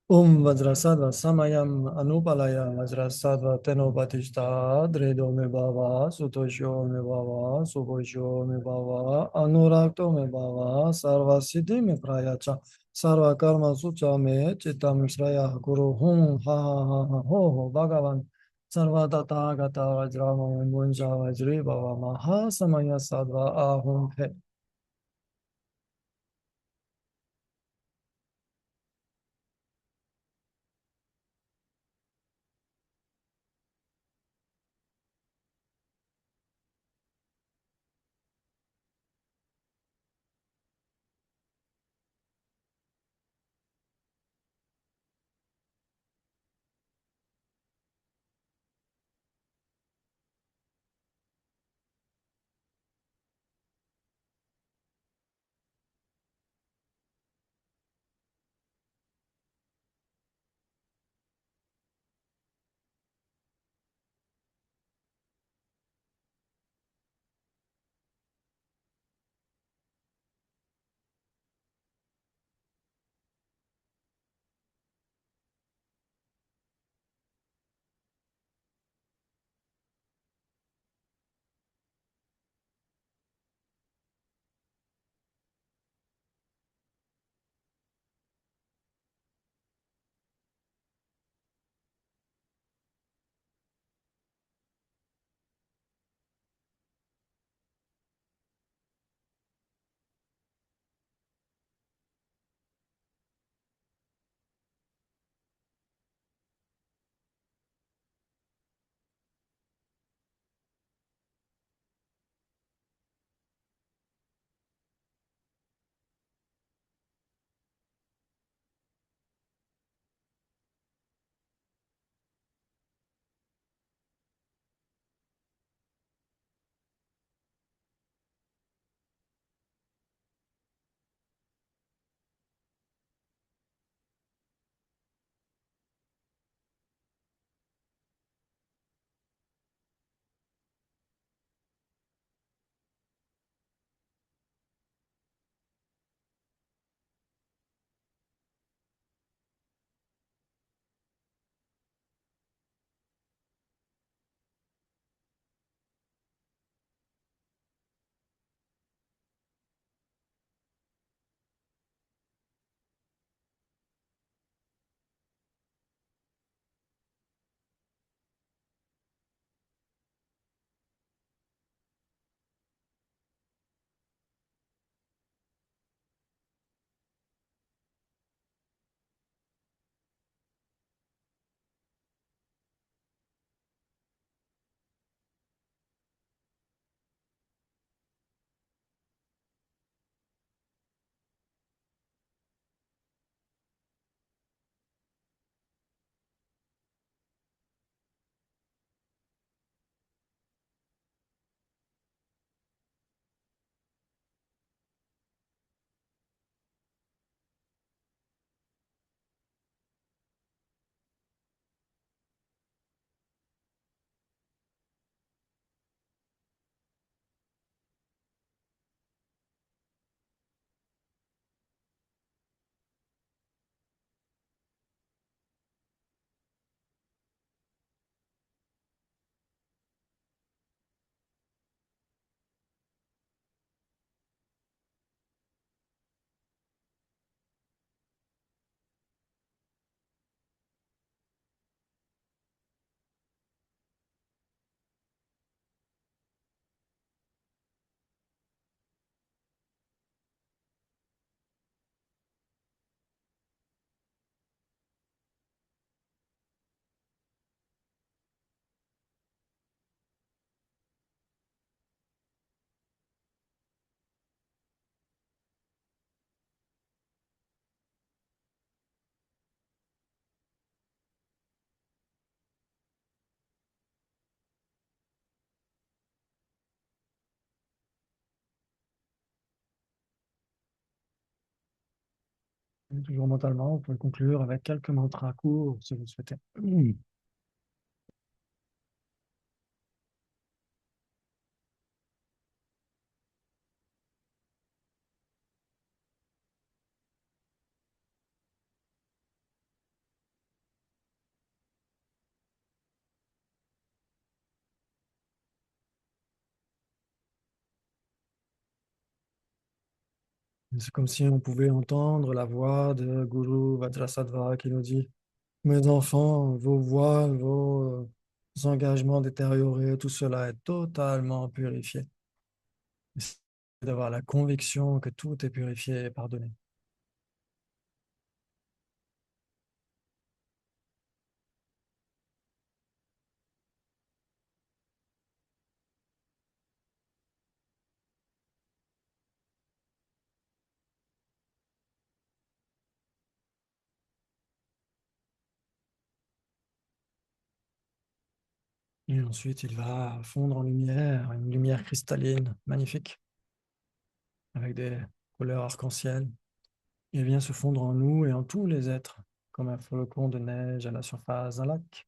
Om Vajrasattva Samayam Anupalaya Vajrasattva Tenopatishta Dredo Me Bhava Sutosho Me Bhava Subhosho Me Bhava Anurakto Me Bhava Sarva Siddhi Me Prayacha Sarva Karma Sucha Me Chitam Shraya Guru Hum Ha Ha Ha Ha Ho Ho Bhagavan Sarva Tata Gata Vajrama Munja Vajri Bhava Maha Samaya Sattva Ahum He. Et toujours mentalement, vous pouvez conclure avec quelques mantras courts si vous le souhaitez. C'est comme si on pouvait entendre la voix de Guru Vajrasattva qui nous dit: Mes enfants, vos voiles, vos engagements détériorés, tout cela est totalement purifié. Essayez d'avoir la conviction que tout est purifié et pardonné. Et ensuite, il va fondre en lumière, une lumière cristalline, magnifique, avec des couleurs arc-en-ciel. Il vient se fondre en nous et en tous les êtres, comme un flocon de neige à la surface d'un lac.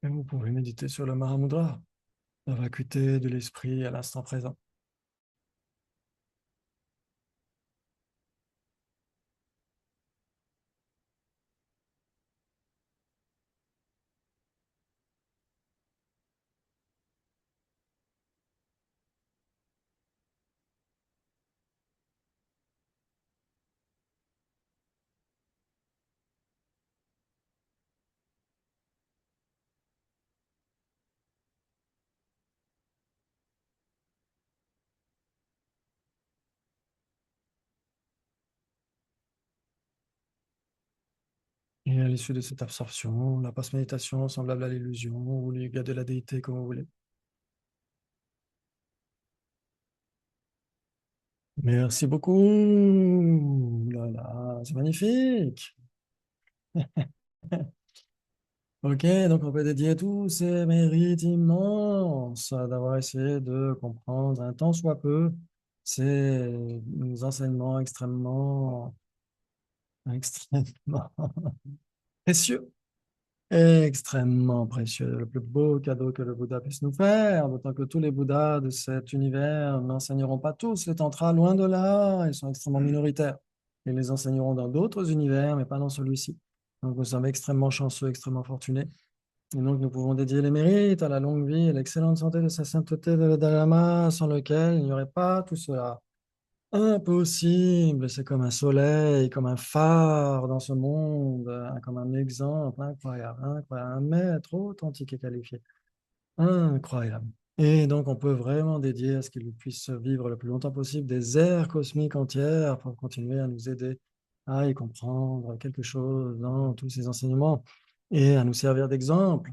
Et vous pouvez méditer sur le Mahamudra, la vacuité de l'esprit à l'instant présent. Et à l'issue de cette absorption, la passe-méditation semblable à l'illusion ou le yoga de la déité, comme vous voulez. Merci beaucoup. Là, là, c'est magnifique. Ok, donc on peut dédier tous ces mérites immenses d'avoir essayé de comprendre un tant soit peu ces enseignements extrêmement précieux. Extrêmement précieux, le plus beau cadeau que le Bouddha puisse nous faire, d'autant que tous les Bouddhas de cet univers n'enseigneront pas tous les tantras, loin de là, ils sont extrêmement minoritaires. Ils les enseigneront dans d'autres univers, mais pas dans celui-ci. Donc nous sommes extrêmement chanceux, extrêmement fortunés. Et donc nous pouvons dédier les mérites à la longue vie et l'excellente santé de sa sainteté de Dalai Lama, sans lequel il n'y aurait pas tout cela. Impossible, c'est comme un soleil, comme un phare dans ce monde, comme un exemple incroyable, incroyable, un maître authentique et qualifié, incroyable. Et donc on peut vraiment dédier à ce qu'il puisse vivre le plus longtemps possible des ères cosmiques entières pour continuer à nous aider à y comprendre quelque chose dans tous ces enseignements et à nous servir d'exemple.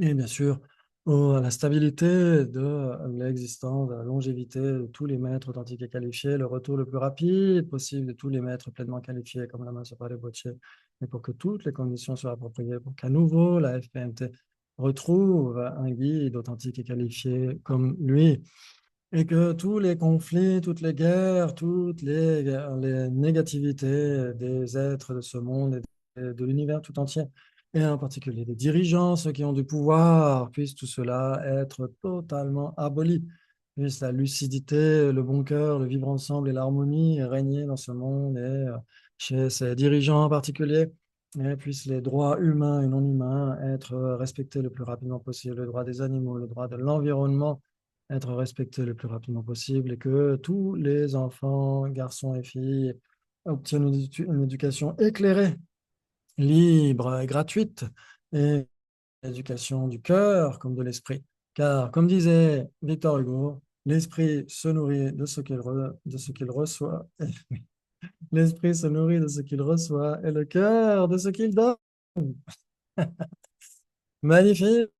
Et bien sûr, à la stabilité de l'existence, de la longévité de tous les maîtres authentiques et qualifiés, le retour le plus rapide possible de tous les maîtres pleinement qualifiés, comme la main sur les Bocce, et pour que toutes les conditions soient appropriées, pour qu'à nouveau la FPMT retrouve un guide authentique et qualifié comme lui, et que tous les conflits, toutes les guerres, toutes les négativités des êtres de ce monde et de l'univers tout entier, et en particulier des dirigeants, ceux qui ont du pouvoir, puisse tout cela être totalement aboli. Puisse la lucidité, le bon cœur, le vivre ensemble et l'harmonie régner dans ce monde et chez ces dirigeants en particulier. Et puissent les droits humains et non humains être respectés le plus rapidement possible, le droit des animaux, le droit de l'environnement être respectés le plus rapidement possible et que tous les enfants, garçons et filles, obtiennent une éducation éclairée, libre et gratuite, et l'éducation du cœur comme de l'esprit. Car, comme disait Victor Hugo, l'esprit se nourrit de ce qu'il reçoit. L'esprit se nourrit de ce qu'il reçoit et le cœur de ce qu'il donne. Magnifique.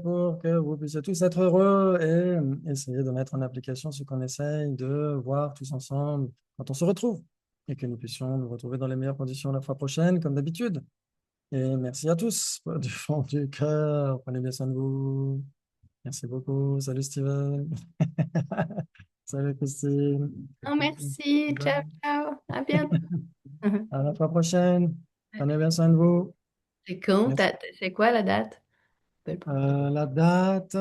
pour que vous puissiez tous être heureux et essayer de mettre en application ce qu'on essaye de voir tous ensemble quand on se retrouve et que nous puissions nous retrouver dans les meilleures conditions la fois prochaine, comme d'habitude. Et merci à tous du fond du cœur. Prenez bien soin de vous. Merci beaucoup. Salut Steven. Salut Christine. Oh, merci. Ciao, ciao. À bientôt. À la fois prochaine. Prenez bien soin de vous. C'est quand? Merci. C'est quoi la date? La date,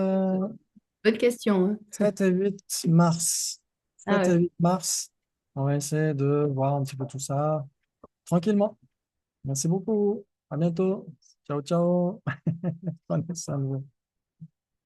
Bonne question, hein. 7 et 8 mars. Ah 7 et ouais. 8 mars. On va essayer de voir un petit peu tout ça tranquillement. Merci beaucoup. À bientôt. Ciao, ciao. Prenez soin de vous.